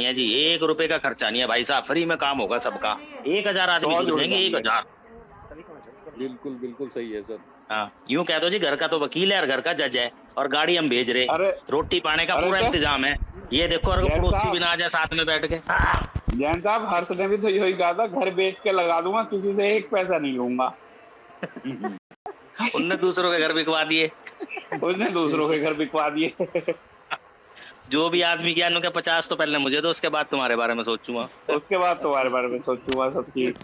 है जी, 1 रुपए का खर्चा नहीं है भाई साहब, फ्री में काम होगा सबका। 1000 आदमी जुड़ जाएंगे, 1000। बिल्कुल बिल्कुल सही है सर। हाँ, यूं कह दो जी, घर का तो वकील है और घर का जज है, और गाड़ी हम भेज रहे, अरे रोटी पाने का अरे पूरा सर, इंतजाम है। ये देखो, अगर जैन पड़ोसी भी साहब, ना आ जाए साथ में बैठ के। जैन साहब, हर्ष ने भी तो यही कहा था, घर बेच के लगा दूंगा, किसी से 1 पैसा नहीं लूंगा। उनने दूसरों के घर बिकवा दिए। उसने दूसरों के घर बिकवा दिए। जो भी आदमी गया, उनके 50 तो पहले मुझे दो, उसके बाद तुम्हारे बारे में सोचूंगा। उसके बाद तुम्हारे बारे में सोचूंगा सब चीज।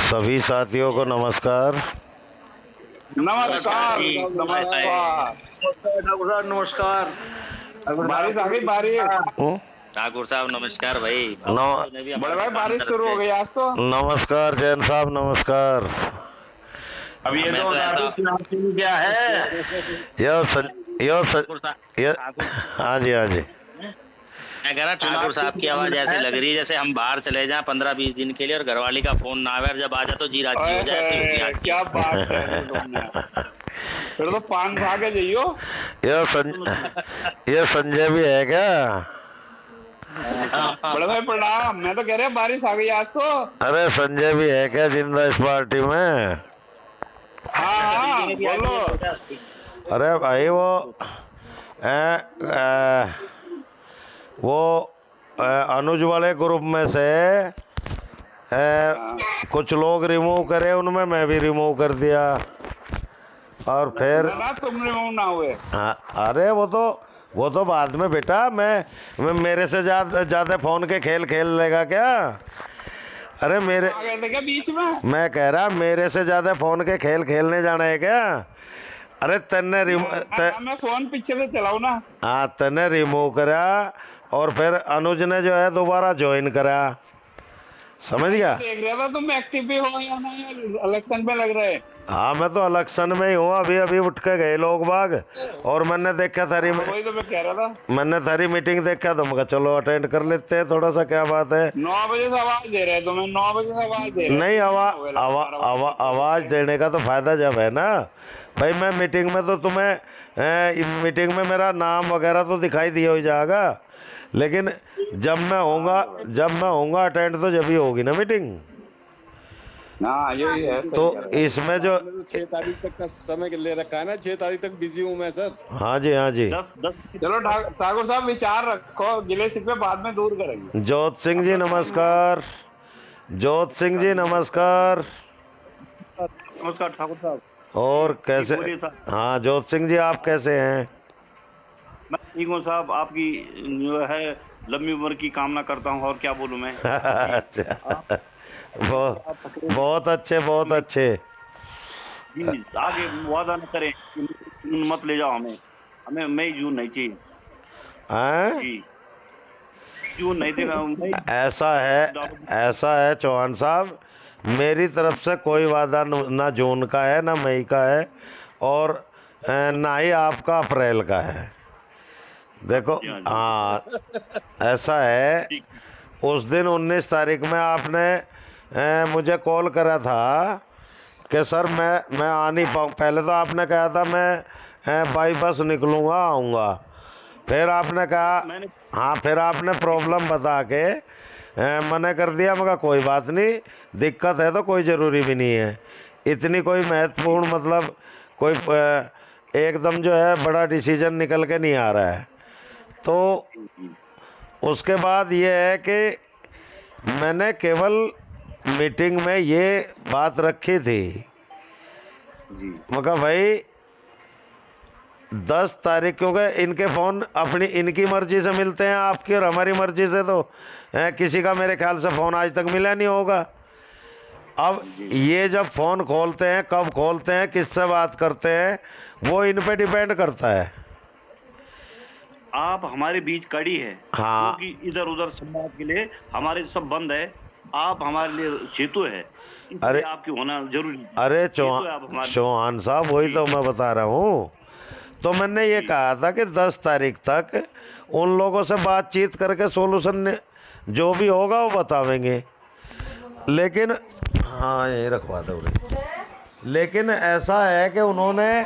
सभी साथियों को नमस्कार। नमस्कार नमस्कार। ठाकुर साहब नमस्कार। बारिश आ गई, बारिश। ठाकुर साहब नमस्कार भाई। बड़े भाई, बारिश शुरू हो गई आज तो। नमस्कार जैन साहब, नमस्कार। अब ये मैं तो क्या है, हाँ जी, हाँ जी। मैं कह रहा ठाकुर साहब की आवाज ऐसे लग रही है जैसे हम बाहर चले जाएं 15-20 दिन के लिए, और घरवाली का फोन ना आवे, और जब आ जाए तो जी राजी हो जाए। क्या बात है, फिर तो पान खा के जाइयो। ये संजय भी है क्या? बड़े भाई प्रणाम। मैं तो कह रहा बारिश आ गई आज तो। अरे संजय भी है क्या जिंदा इस पार्टी में? हाँ बोलो। अरे भाई वो अनुज वाले ग्रुप में से कुछ लोग रिमूव करे, उनमें मैं भी रिमूव कर दिया। और फिर तुम रिमूव ना हुए? अरे वो तो बाद में बेटा, मैं मेरे से ज्यादा फोन के खेल खेल लेगा क्या? अरे मेरे क्या बीच में मैं कह रहा, मेरे से ज्यादा फोन के खेल खेलने जाना है क्या? अरे तन्ने मैं फोन पीछे से चलाऊ ना। हाँ, तन्ने रिमूव करा, और फिर अनुज ने जो है दोबारा ज्वाइन करा। समझ गया? देख रहा था तुम एक्टिव भी हो या नहीं, इलेक्शन में लग रहे। हाँ, मैं तो इलेक्शन में ही हूँ। अभी उठ के गए लोग बाग, और मैंने देखा थारी वही तो मैं कह रहा था। मैंने थारी मीटिंग देखा, तो मैं चलो अटेंड कर लेते हैं थोड़ा सा, क्या बात है। 9 बजे से आवाज दे रहे, तुम्हें 9 बजे से आवाज दे रहे। नहीं, आवाज देने का तो फायदा जब है ना भाई। मैं मीटिंग में तो तुम्हें मीटिंग में मेरा नाम वगैरह तो दिखाई दिया हो जाएगा, लेकिन जब मैं होऊंगा अटेंड, तो जब ही होगी ना मीटिंग। हाँ यही है। तो इसमें जो 6 तारीख तक का समय ले रखा है ना, 6 तारीख तक बिजी हूँ मैं सर। हाँ जी, हाँ जी। चलो ठाकुर साहब, विचार रखो, गिले शिकवे बाद में दूर करेंगे। जोत सिंह जी नमस्कार। जोत सिंह जी नमस्कार। नमस्कार ठाकुर साहब। और कैसे? हाँ जोत सिंह जी, आप कैसे हैं? मैं ठीक हूँ साहब, आपकी जो है लंबी उम्र की कामना करता हूँ, और क्या बोलूँ मैं। अच्छा, बहुत अच्छे, बहुत अच्छे। आगे वादा न करें, मत ले जाओ हमें मई जून नहीं चाहिए जी, जून नहीं देगा। ऐसा है चौहान साहब, मेरी तरफ से कोई वादा ना जून का है, ना मई का है, और ना ही आपका अप्रैल का है। देखो, हाँ ऐसा है, उस दिन 19 तारीख में आपने मुझे कॉल करा था कि सर मैं आ नहीं पाऊँ। पहले तो आपने कहा था मैं बाई बस निकलूँगा, आऊँगा। फिर आपने कहा, हाँ, फिर आपने प्रॉब्लम बता के मना कर दिया। मगर कोई बात नहीं, दिक्कत है तो कोई ज़रूरी भी नहीं है, इतनी कोई महत्वपूर्ण, मतलब कोई एकदम जो है बड़ा डिसीजन निकल के नहीं आ रहा है। तो उसके बाद ये है कि मैंने केवल मीटिंग में ये बात रखी थी, मगर भाई 10 तारीख, क्योंकि इनके फ़ोन इनकी मर्जी से मिलते हैं, आपकी और हमारी मर्जी से तो किसी का मेरे ख्याल से फ़ोन आज तक मिला नहीं होगा। अब ये जब फ़ोन खोलते हैं, कब खोलते हैं, किससे बात करते हैं, वो इन पे डिपेंड करता है। आप हमारे बीच कड़ी है, हाँ, क्योंकि इधर उधर संवाद के लिए हमारे सब बंद है, आप हमारे लिए सेतु है, अरे आपकी होना जरूरी। अरे चौहान साहब, वही तो मैं बता रहा हूँ। तो मैंने ये कहा था कि 10 तारीख तक उन लोगों से बातचीत करके सोल्यूशन जो भी होगा वो बतावेंगे। लेकिन हाँ, यही रखवा दो। लेकिन ऐसा है कि उन्होंने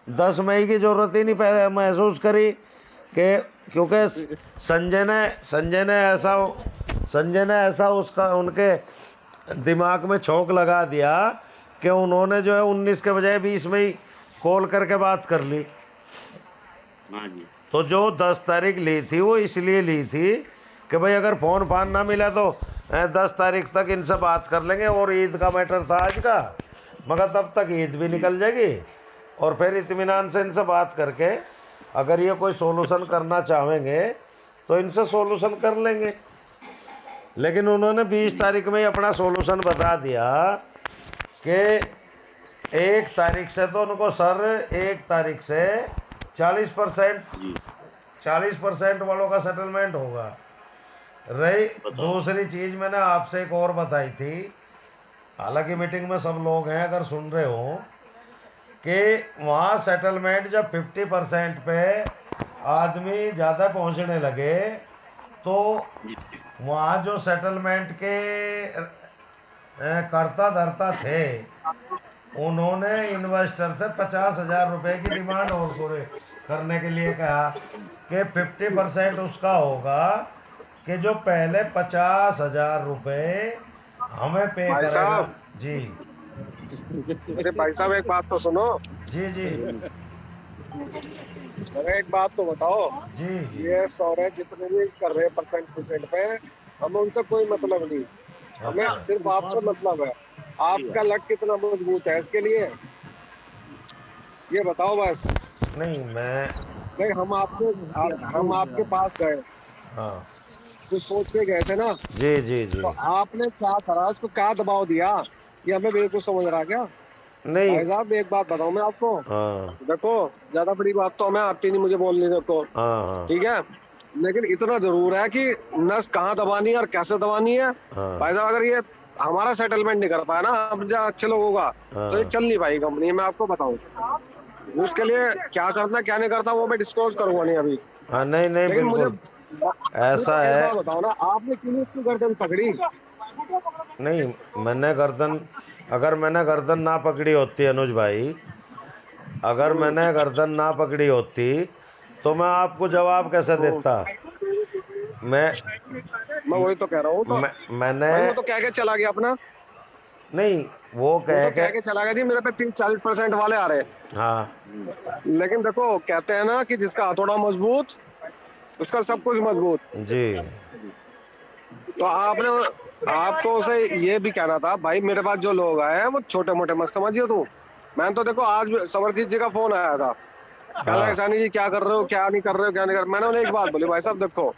10 मई की ज़रूरत ही नहीं महसूस करी कि क्योंकि संजय ने ऐसा उसका उनके दिमाग में छोंक लगा दिया कि उन्होंने जो है 19 के बजाय 20 में ही कॉल करके बात कर ली। हाँ जी। तो जो 10 तारीख ली थी वो इसलिए ली थी कि भाई अगर फ़ोन फान ना मिला तो 10 तारीख तक इनसे बात कर लेंगे, और ईद का मैटर था आज का, मगर तब तक ईद भी निकल जाएगी और फिर इत्मीनान से इनसे बात करके अगर ये कोई सोल्यूशन करना चाहेंगे तो इनसे सोल्यूशन कर लेंगे। लेकिन उन्होंने 20 तारीख में ही अपना सोल्यूशन बता दिया कि 1 तारीख से तो उनको सर 1 तारीख से 40% वालों का सेटलमेंट होगा। रही दूसरी चीज़ मैंने आपसे एक और बताई थी, हालांकि मीटिंग में सब लोग हैं अगर सुन रहे हो, कि वहाँ सेटलमेंट जब 50% पे आदमी ज़्यादा पहुँचने लगे तो वहाँ जो सेटलमेंट के कर्ता धर्ता थे उन्होंने इन्वेस्टर से 50,000 रुपये की डिमांड और पूरे करने के लिए कहा कि 50% उसका होगा कि जो पहले 50,000 रुपये हमें पे करेगा। जी अरे भाई साहब एक बात तो सुनो। जी जी अरे एक बात तो बताओ जी ये सौरे जितने भी कर रहे हैं परसेंट पे, हमें उनसे कोई मतलब नहीं, हमें सिर्फ आपसे मतलब है। आपका लक कितना मजबूत है इसके लिए ये बताओ बस। नहीं हम आपके पास गए, हाँ कुछ सोच के गए थे ना। जी जी जी तो आपने क्या करा, उसको क्या दबाव दिया कि हमें बिल्कुल समझ रहा क्या? नहीं भाई साहब एक बात बताऊं मैं आपको, हाँ देखो ज्यादा बड़ी बात तो हमें आती नहीं, मुझे बोलनी देखो, हाँ ठीक है, लेकिन इतना जरूर है कि नस कहाँ दबानी है और कैसे दबानी है। हाँ भाई साहब अगर ये हमारा सेटलमेंट नहीं कर पाया ना अब जो अच्छे लोगों का, तो ये चल नहीं पाएगी कंपनी, मैं आपको बताऊं। उसके लिए क्या करना क्या नहीं करता वो मैं डिस्क्लोज करूंगा नहीं अभी। हाँ नहीं नहीं लेकिन मुझे बिल्कुल ऐसा एक है। बात बताओ ना, आपने क्यों उसकी गर्दन पकड़ी? नहीं अगर मैंने गर्दन ना पकड़ी होती अनुज भाई, अगर मैंने गर्दन ना पकड़ी होती तो मैं आपको जवाब कैसे देता। मैं वही तो कह रहा हूँ, तो मैंने भाई वो तो कह के चला गया अपना, नहीं वो वो कह तो के कह के चला गया जी मेरे पे 30-40% वाले आ रहे। हाँ लेकिन देखो कहते हैं ना कि जिसका हथौड़ा मजबूत उसका सब कुछ मजबूत। जी तो आपको उसे ये भी कहना था भाई मेरे पास जो लोग आए हैं वो छोटे मोटे मत समझिए तू। मैंने तो देखो आज समरजीत जी का फोन आया था, कहला हाँ एहसानी जी क्या कर रहे हो क्या नहीं कर रहे हो क्या नहीं कर रहे हो। मैंने उन्हें एक बात बोली, भाई साहब देखो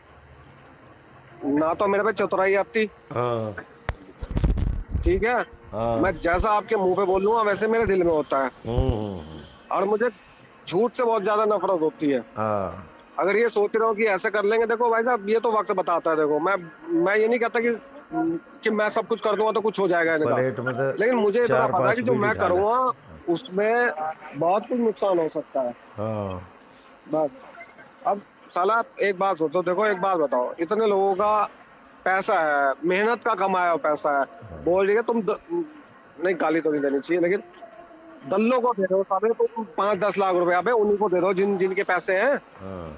ना तो मेरे पे चतुराई आती, हाँ ठीक है, हाँ मैं जैसा आपके मुंह पे बोलूंगा वैसे मेरे दिल में होता है, और मुझे झूठ से बहुत ज्यादा नफरत होती है। हाँ अगर ये सोच रहे हो कि ऐसे कर लेंगे, देखो भाई साहब ये तो वक्त बताता है। देखो मैं ये नहीं कहता कि मैं सब कुछ कर दूंगा तो कुछ हो जाएगा इनका, प्लेट में तो लेकिन मुझे इतना पता है कि जो मैं बीड़ी डाला। करूंगा उसमें बहुत कुछ नुकसान हो सकता है। हाँ बस अब साला एक बात सोचो, देखो एक बात बताओ, इतने लोगों का पैसा है, मेहनत का कमाया हुआ पैसा है, बोल रही है तुम नहीं गाली तो नहीं देनी चाहिए, लेकिन दल्लों को दे दो साले, तुम 5-10 लाख रुपया पे उन्हीं को दे दो जिनके पैसे हैं। हाँ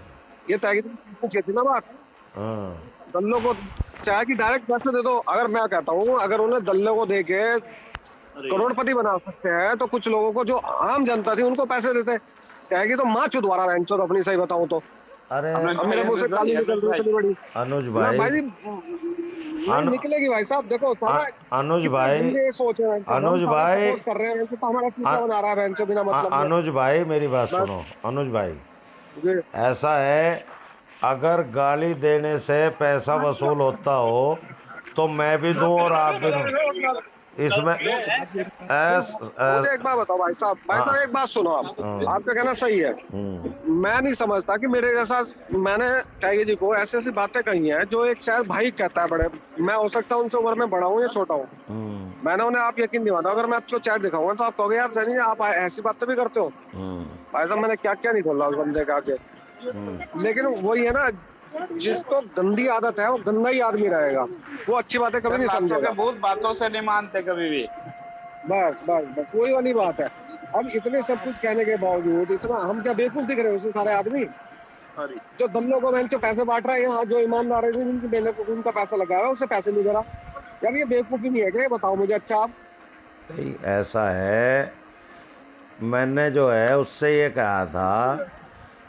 ये तय चाहिए ना बात। हाँ दल्लों को चाहे कि डायरेक्ट पैसे दे दो। अगर मैं कहता हूँ अगर उन्हें दल्लों को दे के करोड़पति बना सकते हैं तो कुछ लोगों को जो आम जनता थी उनको पैसे देते, कहेगी तो माँ चुदवारा बहन चोद अपनी सही बताऊं तो। अरे अब मेरे मुंह से गाली निकल रही है इतनी बड़ी। अनुज ना भाई जी नहीं निकलेगी भाई साहब। देखो अनुज भाई सोच रहे हैं अनुज भाई सपोर्ट कर रहे हैं तो हमारा टीका बना रहा है बहन चोद बिना मतलब। अनुज भाई मेरी बात सुनो अनुज भाई, ऐसा है अगर गाली देने से पैसा वसूल होता हो तो मैं भी दूं और आप भी दूं इसमें। मुझे एक बात बताओ भाई साहब एक बात सुनो, आपका कहना सही है। मैं नहीं समझता कि मेरे जैसा, मैंने टाइगर जी को ऐसी ऐसी बातें कही हैं जो एक शायद भाई कहता है बड़े, मैं हो सकता है उनसे उम्र में बड़ा हूँ या छोटा हूँ, मैंने उन्हें आप यकीन नहीं माना। अगर मैं आपको चैट दिखाऊंगा तो आप कहोगे यार सही आप ऐसी बातें भी करते हो। भाई साहब मैंने क्या क्या नहीं बोला उस बंदे का आगे, लेकिन वही है ना जिसको गंदी आदत है वो गंदा ही आदमी रहेगा, वो अच्छी बातें कभी नहीं समझेगा। बहुत बातों से नहीं मानते कभी भी। बस बस बस वही वाली बात है। अब इतने सब कुछ कहने के बावजूद इतना हम क्या बेवकूफ दिख रहे हैं उसे सारे आदमी? जो दल्लों को जो पैसे बांट रहा है यहाँ, जो ईमानदार है जिनकी मेहनत को उनका पैसा लगा हुआ है, उससे पैसे नहीं दे रहा। यार ये बेवकूफी नहीं है क्या? बताओ मुझे। अच्छा आप नहीं, ऐसा है, मैंने जो है उससे ये कहा था,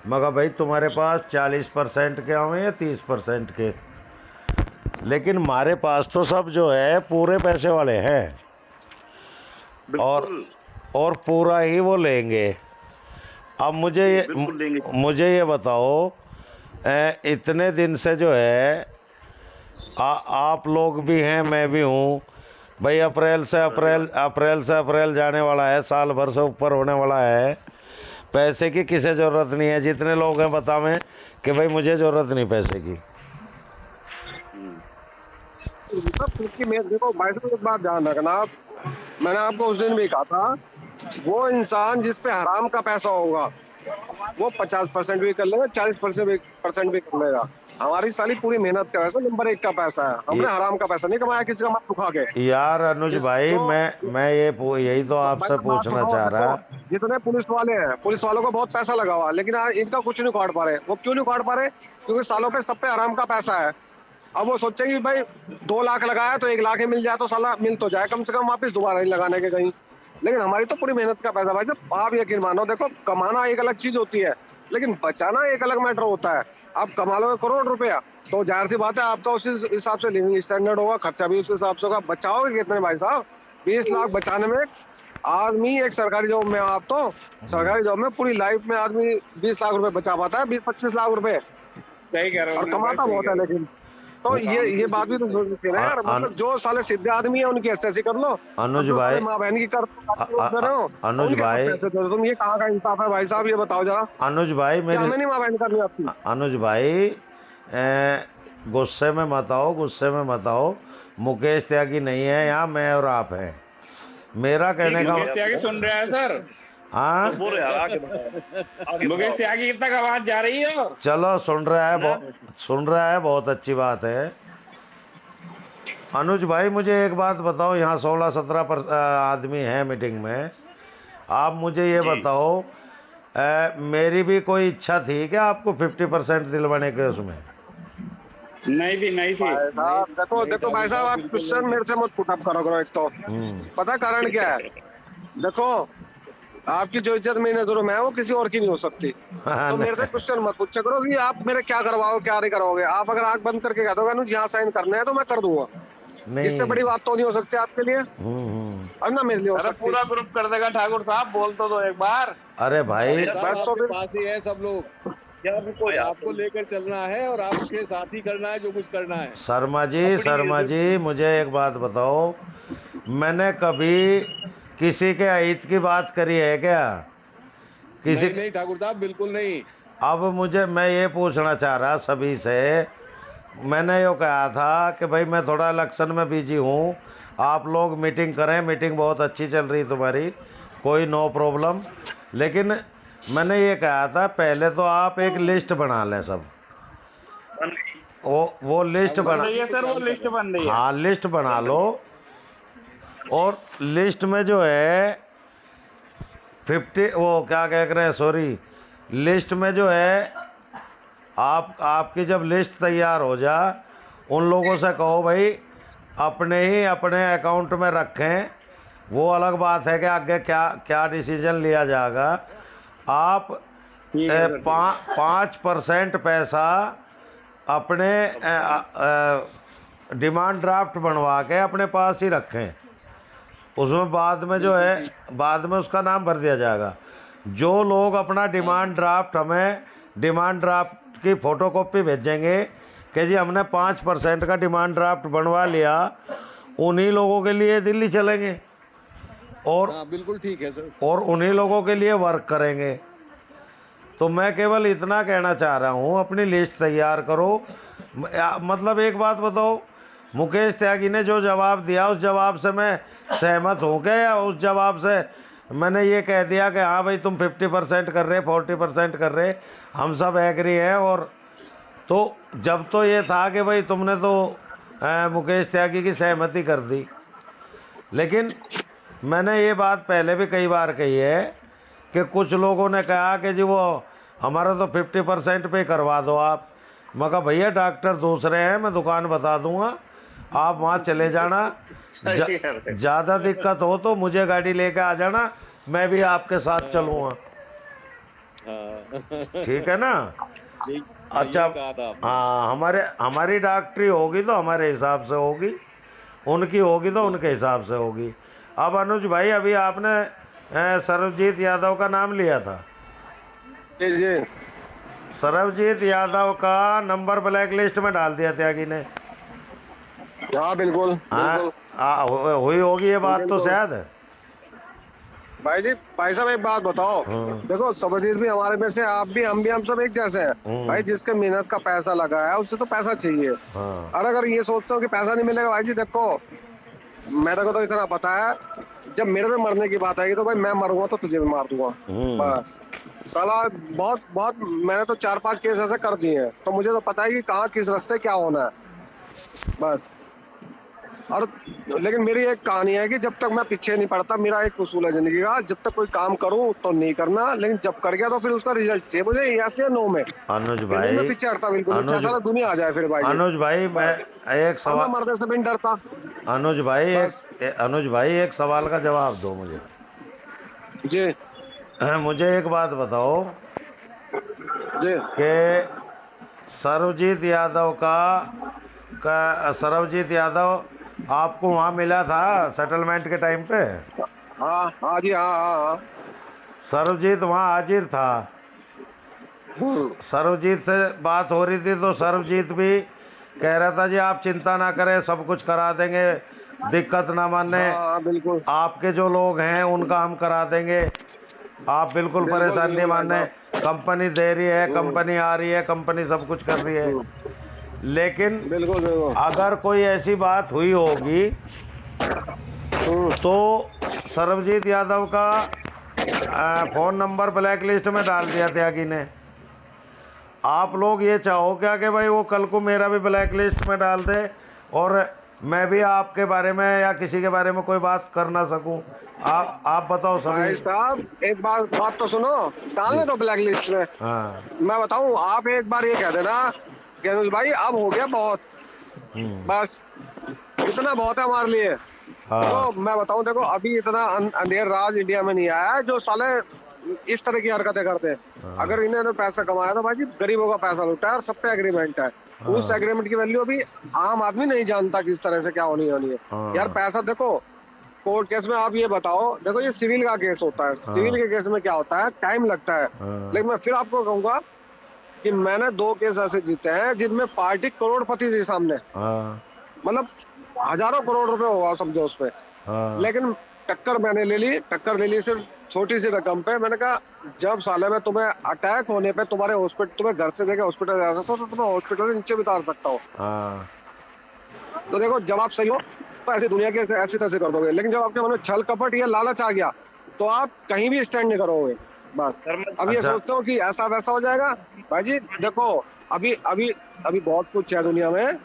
मगर भाई तुम्हारे पास 40% के होंगे या 30% के, लेकिन हमारे पास तो सब जो है पूरे पैसे वाले हैं और पूरा ही वो लेंगे। अब मुझे ये बताओ, इतने दिन से जो है आप लोग भी हैं, मैं भी हूँ भाई, अप्रैल से अप्रैल जाने वाला है, साल भर से ऊपर होने वाला है। पैसे की किसे ज़रूरत नहीं है? जितने लोग हैं बतावें कि भाई मुझे ज़रूरत नहीं पैसे की। देखो भाई साहब, एक बात ध्यान रखना आप, मैंने आपको उस दिन भी कहा था, वो इंसान जिस पे हराम का पैसा होगा वो 50% भी कर लेगा, 40% भी कर लेगा। हमारी साली पूरी मेहनत का पैसा, नंबर 1 का पैसा है। हमने हराम का पैसा नहीं कमाया किसी का मत दुखा के। यार अनुज भाई, मैं यही तो आपसे पूछना चाह रहा। जितने पुलिस वाले हैं, पुलिस वालों को बहुत पैसा लगा हुआ, लेकिन इनका कुछ नहीं काट पा रहे। वो क्यों नहीं काट पा रहे? क्योंकि सालों पे सब पे हराम का पैसा है। अब वो सोचेंगे भाई 2 लाख लगाया तो 1 लाख ही मिल जाए तो साला मिल तो जाए कम से कम, वापिस दोबारा नहीं लगाने के कहीं। लेकिन हमारी तो पूरी मेहनत का पैसा भाई साहब, आप यकीन मानो। देखो, कमाना एक अलग चीज होती है, लेकिन बचाना एक अलग मैटर होता है। आप कमा लो 1 करोड़ रुपया तो जाहिर सी बात है आपका उस हिसाब से लिविंग स्टैंडर्ड होगा, खर्चा भी उस हिसाब से होगा। बचाओगे कितने भाई साहब? 20 लाख बचाने में आदमी, एक सरकारी जॉब में, आप तो सरकारी जॉब में पूरी लाइफ में आदमी 20 लाख रुपए बचा पाता है, 20-25 लाख रुपए। सही कह रहे हो, और कमाता बहुत है। लेकिन तो ये बात भी तो सोचते हैं यार, मतलब जो साले सीधे आदमी है उनकी ऐसी कर लो। अनुज भाई, माँ बहन की कर अनुज भाई, तुम ये कहाँ का इंसाफ है भाई साहब? ये बताओ जरा। अनुज भाई, हमें नहीं माँ बहन करनी आपकी। अनुज भाई, गुस्से में मत आओ। मुकेश त्यागी नहीं है यहाँ, मैं और आप हैं। मेरा कहने का, मुकेश त्यागी सुन रहा है सर? हाँ, मुकेश त्यागी तक आवाज जा रही है? चलो, सुन रहा है, बहुत अच्छी बात है। अनुज भाई, मुझे एक बात बताओ, यहाँ 16-17 आदमी हैं मीटिंग में। आप मुझे ये बताओ, मेरी भी कोई इच्छा थी क्या आपको 50% दिलवाने के? उसमें नहीं थी। देखो भाई साहब, आप क्वेश्चन मेरे से मत पुट अप करो। एक तो पता कारण क्या है? देखो, आपकी जो इज्जत मेरी नजरों में है वो किसी और की नहीं हो सकती। तो मेरे से क्वेश्चन मत पूछा करो कि आप मेरे क्या करवाओ क्या नहीं करवाओगे। आप अगर आंख बंद करके कह दोगे अनुज यहाँ साइन करने हैं तो मैं कर दूंगा। इससे बड़ी बात तो नहीं हो सकती आपके लिए, और ना मेरे लिए हो सकती। पूरा ग्रुप कर देगा ठाकुर साहब, बोल तो दो एक बार। अरे भाई, बस तो पास ही है सब लोग, आपको लेकर चलना है और आपके साथ ही करना है जो कुछ करना है। शर्मा जी, मुझे एक बात बताओ, मैंने कभी किसी के अहित की बात करी है क्या? नहीं ठाकुर साहब, बिल्कुल नहीं। अब मैं ये पूछना चाह रहा सभी से, मैंने यो कहा था कि भाई मैं थोड़ा इलेक्शन में बिजी हूँ, आप लोग मीटिंग करें, मीटिंग बहुत अच्छी चल रही तुम्हारी, कोई नो प्रॉब्लम। लेकिन मैंने ये कहा था पहले तो आप एक लिस्ट बना लें सब। वो लिस्ट बन रही है सर, वो लिस्ट बन रही है। हाँ, लिस्ट बना लो, और लिस्ट में जो है 50, वो क्या कह रहे हैं, सॉरी, लिस्ट में जो है आपकी जब लिस्ट तैयार हो जाए, उन लोगों से कहो भाई अपने अकाउंट में रखें। वो अलग बात है कि आगे क्या डिसीजन लिया जाएगा। आप 5% पैसा अपने डिमांड ड्राफ्ट बनवा के अपने पास ही रखें। उसमें बाद में जो है, बाद में उसका नाम भर दिया जाएगा। जो लोग अपना डिमांड ड्राफ्ट हमें डिमांड ड्राफ्ट की फ़ोटोकॉपी भेजेंगे कि जी हमने 5% का डिमांड ड्राफ्ट बनवा लिया, उन्हीं लोगों के लिए दिल्ली चलेंगे और बिल्कुल ठीक है सर, और उन्हीं लोगों के लिए वर्क करेंगे। तो मैं केवल इतना कहना चाह रहा हूँ, अपनी लिस्ट तैयार करो। मतलब एक बात बताओ, मुकेश त्यागी ने जो जवाब दिया उस जवाब से मैं सहमत हूँ क्या, या उस जवाब से मैंने ये कह दिया कि हाँ भाई तुम 50% कर रहे, 40% कर रहे, हम सब एग्री हैं। और तो जब तो ये था कि भाई तुमने तो मुकेश त्यागी की सहमति कर दी। लेकिन मैंने ये बात पहले भी कई बार कही है कि कुछ लोगों ने कहा कि जी वो हमारा तो 50% पे करवा दो आप। मैं कहा भैया डॉक्टर दूसरे हैं, मैं दुकान बता दूंगा, आप वहाँ चले जाना, ज़्यादा दिक्कत हो तो मुझे गाड़ी लेके आ जाना, मैं भी आपके साथ चलूँगा। ठीक है ना? अच्छा, हाँ, हमारी डॉक्टरी होगी तो हमारे हिसाब से होगी, उनकी होगी तो उनके हिसाब से होगी। अब अनुज भाई, अभी आपने सर्वजीत यादव का नाम लिया था। जी। सर्वजीत यादव का नंबर ब्लैक लिस्ट में डाल दिया त्यागी ने। हाँ बिल्कुल। हुई होगी ये बात तो शायद। भाई जी, भाई साहब एक बात बताओ, देखो सर्वजीत भी हमारे में से, आप भी, हम सब एक जैसे हैं भाई। जिसके मेहनत का पैसा लगा है उससे तो पैसा चाहिए। और अगर ये सोचते हो कि पैसा नहीं मिलेगा, भाई जी देखो, मेरे को तो इतना पता है, जब मेरे में मरने की बात आएगी तो भाई मैं मरूंगा तो तुझे भी मार दूंगा। बस साला, बहुत मैंने तो 4-5 केस ऐसे कर दिए हैं, तो मुझे तो पता है कि कहाँ किस रास्ते क्या होना है बस। और लेकिन मेरी एक कहानी है कि जब तक मैं पीछे नहीं पड़ता, मेरा एक उसूल है जिंदगी का, जब तक कोई काम करूं तो नहीं करना, लेकिन जब कर गया तो फिर उसका रिजल्ट चाहिए मुझे, यस या नो में। अनुज भाई, मैं पीछे हटता बिल्कुल, चाहे दुनिया आ जाए फिर भाई। अनुज भाई, मैं एक सवाल, मरने से भी नहीं डरता। अनुज भाई एक सवाल का जवाब दो मुझे जी। मुझे एक बात बताओ जी कि सर्वजीत यादव आपको वहाँ मिला था सेटलमेंट के टाइम पे? हाँ जी, हाँ। सर्वजीत वहाँ हाजिर था। सर्वजीत से बात हो रही थी तो सर्वजीत भी कह रहा था जी आप चिंता ना करें, सब कुछ करा देंगे, दिक्कत ना माने। बिल्कुल। आपके जो लोग हैं उनका हम करा देंगे, आप बिल्कुल परेशान नहीं माने, कंपनी दे रही है, कंपनी आ रही है, कंपनी सब कुछ कर रही है। लेकिन अगर कोई ऐसी बात हुई होगी तो सर्वजीत यादव का फ़ोन नंबर ब्लैक लिस्ट में डाल दिया त्यागी ने। आप लोग ये चाहो क्या कि भाई वो कल को मेरा भी ब्लैक लिस्ट में डाल दे और मैं भी आपके बारे में या किसी के बारे में कोई बात कर ना सकूं? आप बताओ भाई साहब, एक बात तो सुनो, डालने दो ब्लैक लिस्ट में। हाँ, मैं बताऊं, आप एक बार ये कह देना कि अनुज भाई अब हो गया बहुत, बस इतना बहुत है हमारे लिए। तो मैं बताऊं, देखो अभी इतना अंधेर राज इंडिया में नहीं आया है जो साले इस तरह की हरकतें करते हैं। अगर इन्होंने पैसा कमाया तो भाई जी गरीबों का पैसा लूटा है और सब पे एग्रीमेंट है। उस एग्रीमेंट की वैल्यू अभी आम आदमी नहीं जानता किस तरह से क्या होनी है। यार पैसा देखो, कोर्ट केस में आप ये बताओ, देखो ये सिविल का केस होता है, सिविल के केस में क्या होता है, टाइम लगता है। लेकिन मैं फिर आपको कहूंगा कि मैंने 2 केस ऐसे जीते हैं जिनमें पार्टी करोड़पति थी सामने, मतलब हजारों करोड़ रुपए होगा समझो उसपे। लेकिन टक्कर मैंने ले ली सिर्फ छोटी सी रकम पे। मैंने कहा जब साले में तुम्हें अटैक होने पे तुम्हारे हॉस्पिटल, तुम्हें घर से लेके हॉस्पिटल जा सकता हो तो तुम्हें हॉस्पिटल से नीचे भी उतार सकता हो। तो देखो जब आप सही हो तो ऐसी दुनिया के ऐसी तैसे कर दोगे, लेकिन जब आपके मन में छल कपट या लालच आ गया तो आप कहीं भी स्टैंड नहीं करोगे। बस अब ये सोचते हो कि ऐसा वैसा हो जाएगा। भाई जी देखो, अभी बहुत कुछ है दुनिया में।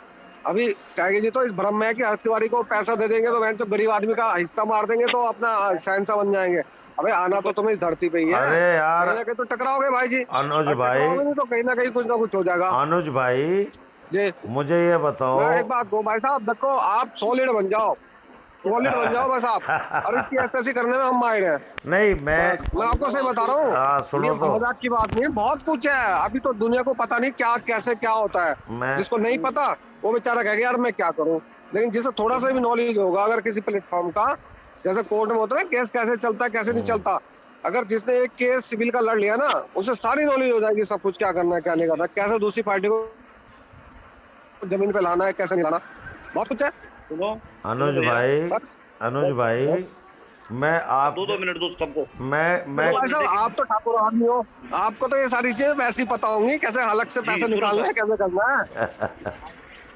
अभी त्यागी जी तो इस भ्रम में है कि हर तिवारी को पैसा दे देंगे तो वह जो गरीब आदमी का हिस्सा मार देंगे तो अपना शहंशाह बन जाएंगे। अबे आना तो तुम्हें इस धरती पे ही है। अरे यार, कहीं ना कहीं तो टकराओगे भाई जी, अनुज भाई, तो कहीं ना कहीं कुछ ना कुछ हो जाएगा। अनुज भाई जी मुझे ये बताओ, एक बात दो भाई साहब, देखो आप सॉलिड बन जाओ बस आप। और इसकी ऐसी करने में हम माहिर हैं। नहीं मैं आपको सही बता रहा हूँ, ये मजाक की बात नहीं है, बहुत कुछ है अभी तो दुनिया को पता नहीं क्या कैसे क्या होता है। जिसको नहीं पता वो बेचारा कहेगा यार मैं क्या करूँ, लेकिन जिसे थोड़ा सा भी नॉलेज होगा अगर किसी प्लेटफॉर्म का, जैसे कोर्ट में होता है केस कैसे चलता है कैसे नहीं चलता, अगर जिसने एक केस सिविल का लड़ लिया ना उसे सारी नॉलेज हो जाएगी सब कुछ, क्या करना है क्या नहीं करना, कैसे दूसरी पार्टी को जमीन पे लाना है कैसे नहीं लाना, बहुत कुछ है। अनुज भाई मैं आप 2 मिनट दो सबको। मैं आप तो ठाकुर आदमी हो, आपको तो ये सारी चीजें वैसे ही पता होंगी, कैसे हलक से पैसे निकालना है कैसे करना है।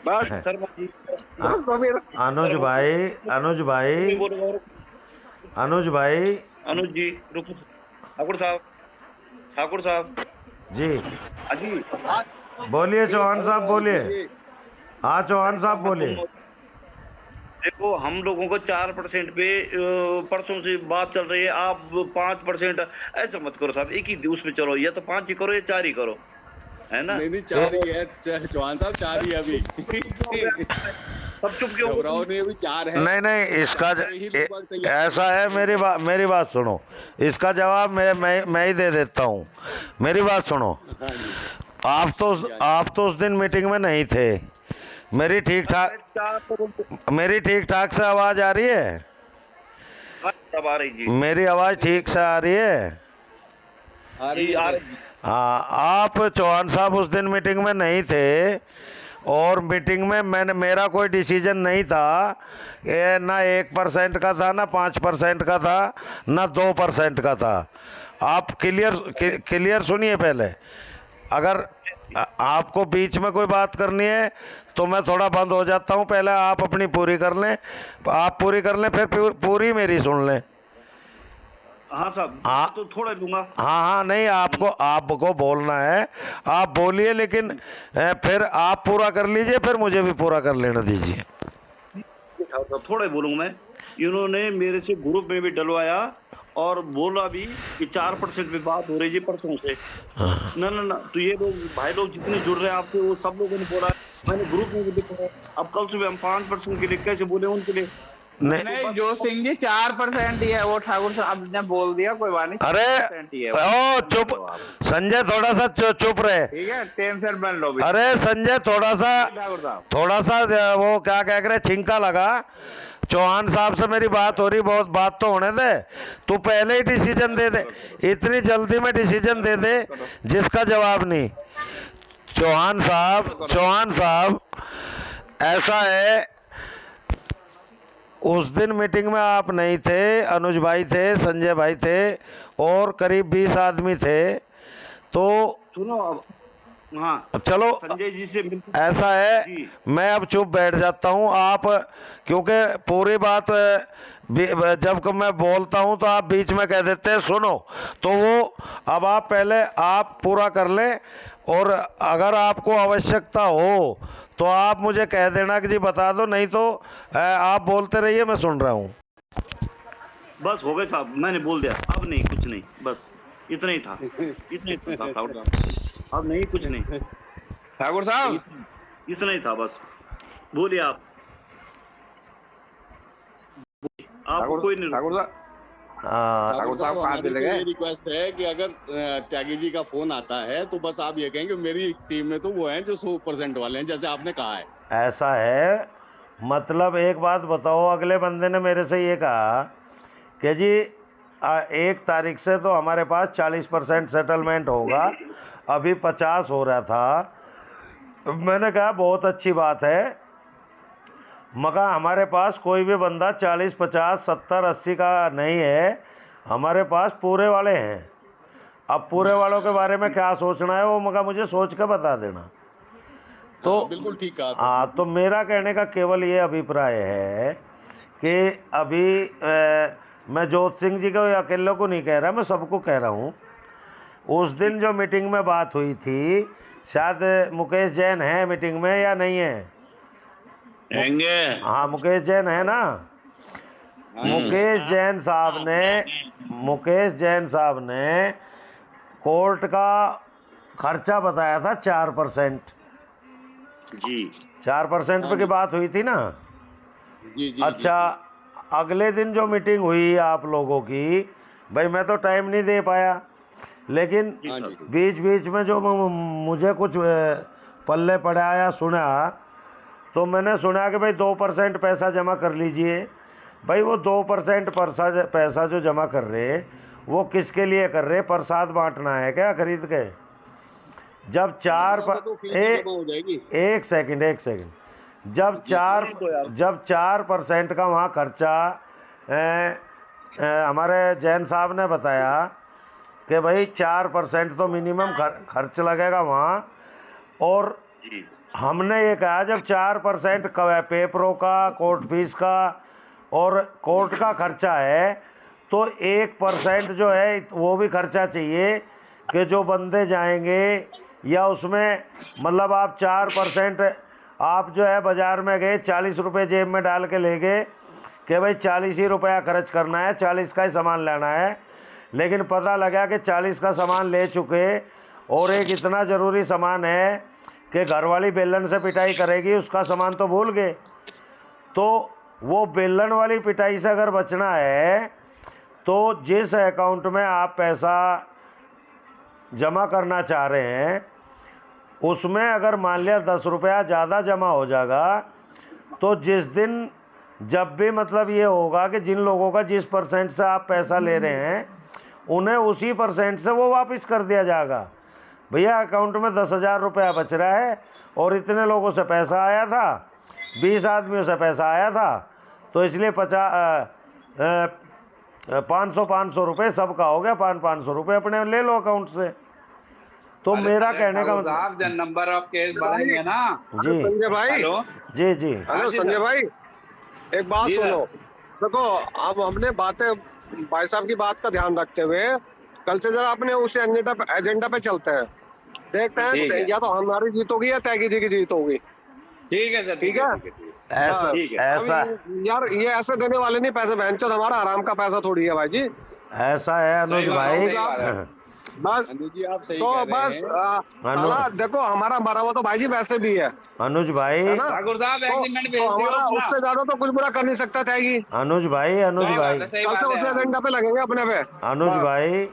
बस अनुज जी रुको, ठाकुर साहब जी अजी बोलिए, चौहान साहब बोलिए। हाँ चौहान साहब बोलिए। देखो हम लोगों को 4% पे परसों से बात चल रही है, आप 5%। ऐसा मत करो साहब, एक ही उसमें चलो, या तो 5 ही करो या 4 ही करो, है ना? नहीं 4 ही है चौहान साहब, 4 ही है अभी। सब चुप क्यों हो घबराओ नहीं, अभी 4 है। नहीं इसका ऐसा है, मेरी बात सुनो, इसका जवाब मैं ही दे देता हूँ। मेरी बात सुनो, आप तो उस दिन मीटिंग में नहीं थे। मेरी ठीक ठाक से आवाज आ रही है? सब आ रही जी, मेरी आवाज ठीक से आ रही है? आ रही है। हाँ, आप चौहान साहब उस दिन मीटिंग में नहीं थे, और मीटिंग में मेरा कोई डिसीजन नहीं था, ना 1% का था, ना 5% का था, ना 2% का था। आप क्लियर सुनिए पहले। अगर आपको बीच में कोई बात करनी है तो मैं थोड़ा बंद हो जाता हूँ, पहले आप अपनी पूरी कर लें, फिर पूरी मेरी सुन लें। हाँ साहब, तो थोड़ा लूंगा। हाँ नहीं, आपको बोलना है, आप बोलिए, लेकिन फिर आप पूरा कर लीजिए, फिर मुझे भी पूरा कर लेना दीजिए। थोड़ा ही बोलूंगा मैं। इन्होंने मेरे से ग्रुप में भी डलवाया और बोला भी कि 4% पे बात हो रही है परसों से। ना तो ये लोग भाई लोग जितने जुड़ रहे हैं आपसे, वो सब लोगों ने बोला, मैंने ग्रुप में भी लिखा है। अब कल सुबह हम 5% के लिए कैसे बोले उनके लिए? नहीं जो सिंह जी 4% ही है, वो ठाकुर साहब ने बोल दिया, कोई बात नहीं। अरे ओ चुप संजय, थोड़ा सा चुप रहे, ठीक है, टेंशन बन लो। अरे संजय, थोड़ा सा वो क्या कह रहे, छिंका लगा। चौहान साहब से मेरी बात हो रही, बहुत बात तो होने दे, तू पहले ही डिसीजन दे दे, इतनी जल्दी में डिसीजन दे दे जिसका जवाब नहीं। चौहान साहब ऐसा है, उस दिन मीटिंग में आप नहीं थे, अनुज भाई थे, संजय भाई थे, और करीब 20 आदमी थे। तो सुनो अब, हाँ चलो संजय जी से ऐसा है, मैं अब चुप बैठ जाता हूँ। आप क्योंकि पूरी बात जब मैं बोलता हूँ तो आप बीच में कह देते हैं सुनो, तो वो अब आप पहले पूरा कर लें, और अगर आपको आवश्यकता हो तो आप मुझे कह देना कि जी बता दो, नहीं तो आप बोलते रहिए, मैं सुन रहा हूँ। बस हो गए साहब, मैंने बोल दिया, अब नहीं कुछ नहीं, बस इतना ही था, ठाकुर साहब, अब नहीं कुछ नहीं ठाकुर साहब, इतना ही था बस। बोलिए आप कोई नहीं। ठाकुर साहब हमारी तो ये रिक्वेस्ट है कि अगर त्यागी जी का फोन आता है तो बस आप ये कहेंगे मेरी टीम में तो वो हैं जो 100% वाले हैं, जैसे आपने कहा है। ऐसा है, मतलब एक बात बताओ, अगले बंदे ने मेरे से ये कहा कि जी 1 तारीख से तो हमारे पास 40% सेटलमेंट होगा, अभी 50 हो रहा था। मैंने कहा बहुत अच्छी बात है, मगर हमारे पास कोई भी बंदा 40, 50, 70, 80 का नहीं है, हमारे पास पूरे वाले हैं। अब पूरे वालों के बारे में क्या सोचना है वो मगर मुझे सोच के बता देना। तो बिल्कुल ठीक कहा। हाँ, तो मेरा कहने का केवल ये अभिप्राय है कि अभी मैं जोत सिंह जी को या अकेले को नहीं कह रहा, मैं सबको कह रहा हूँ। उस दिन जो मीटिंग में बात हुई थी, शायद मुकेश जैन है मीटिंग में या नहीं है? हाँ, मुकेश जैन है ना। मुकेश जैन साहब ने कोर्ट का खर्चा बताया था 4%। जी 4% पे की बात हुई थी ना। जी अच्छा, अगले दिन जो मीटिंग हुई आप लोगों की, भाई मैं तो टाइम नहीं दे पाया, लेकिन बीच में जो मुझे कुछ पल्ले पड़ा या सुना, तो मैंने सुना कि भाई 2% पैसा जमा कर लीजिए। भाई वो 2% पैसा जो जमा कर रहे, वो किसके लिए कर रहे? प्रसाद बांटना है क्या खरीद के? जब एक सेकंड, जब 4% का वहाँ खर्चा हमारे जैन साहब ने बताया कि भाई 4% तो मिनिमम खर्च लगेगा वहाँ, और हमने ये कहा जब 4% पेपरों का, कोर्ट फीस का और कोर्ट का खर्चा है, तो 1% जो है वो भी खर्चा चाहिए कि जो बंदे जाएंगे, या उसमें मतलब आप 4% आप जो है बाज़ार में गए 40 रुपये जेब में डाल के ले गए कि भाई 40 ही रुपया खर्च करना है, 40 का ही सामान लेना है, लेकिन पता लगा कि 40 का सामान ले चुके और एक इतना ज़रूरी सामान है कि घरवाली बेलन से पिटाई करेगी, उसका सामान तो भूल गए। तो वो बेलन वाली पिटाई से अगर बचना है तो जिस अकाउंट में आप पैसा जमा करना चाह रहे हैं उसमें अगर मान लिया 10 रुपया ज़्यादा जमा हो जाएगा तो जिस दिन जब भी मतलब ये होगा कि जिन लोगों का जिस % से आप पैसा ले रहे हैं उन्हें उसी % से वो वापस कर दिया जाएगा। भैया अकाउंट में 10,000 रुपया बच रहा है और इतने लोगों से पैसा आया था, 20 आदमियों से पैसा आया था, तो इसलिए 500 रुपये सबका हो गया, 500 रुपये अपने ले लो अकाउंट से। तो मेरा कहने का मतलब आप जब नंबर ऑफ केस बढ़ाएंगे ना जी संजय भाई, जी जी हेलो संजय भाई, एक बात सुनो। देखो अब हमने बातें भाई साहब की बात का ध्यान रखते हुए कल से जरा अपने उस एजेंडा पे चलते हैं, देखते हैं या तो हमारी जीत होगी या त्यागी जी की जीत होगी। ठीक है सर, ठीक है। ऐसा यार ये ऐसे देने वाले नहीं पैसे, बहनचोद हमारा आराम का पैसा थोड़ी है भाई जी। ऐसा है अनुज भाई, बस जी आप सही तो कह रहे बस हैं। साला देखो हमारा मरा हुआ तो भाई जी वैसे भी है अनुज भाई, है ना? ठाकुर साहब एग्रीमेंट भेज तो दियो हमारा अपना। उससे ज्यादा तो कुछ बुरा कर नहीं सकता त्यागी। अनुज भाई, सही कल से उस बात है। एजेंडा पे लगेंगे अपने पे। अनुज बस। भाई,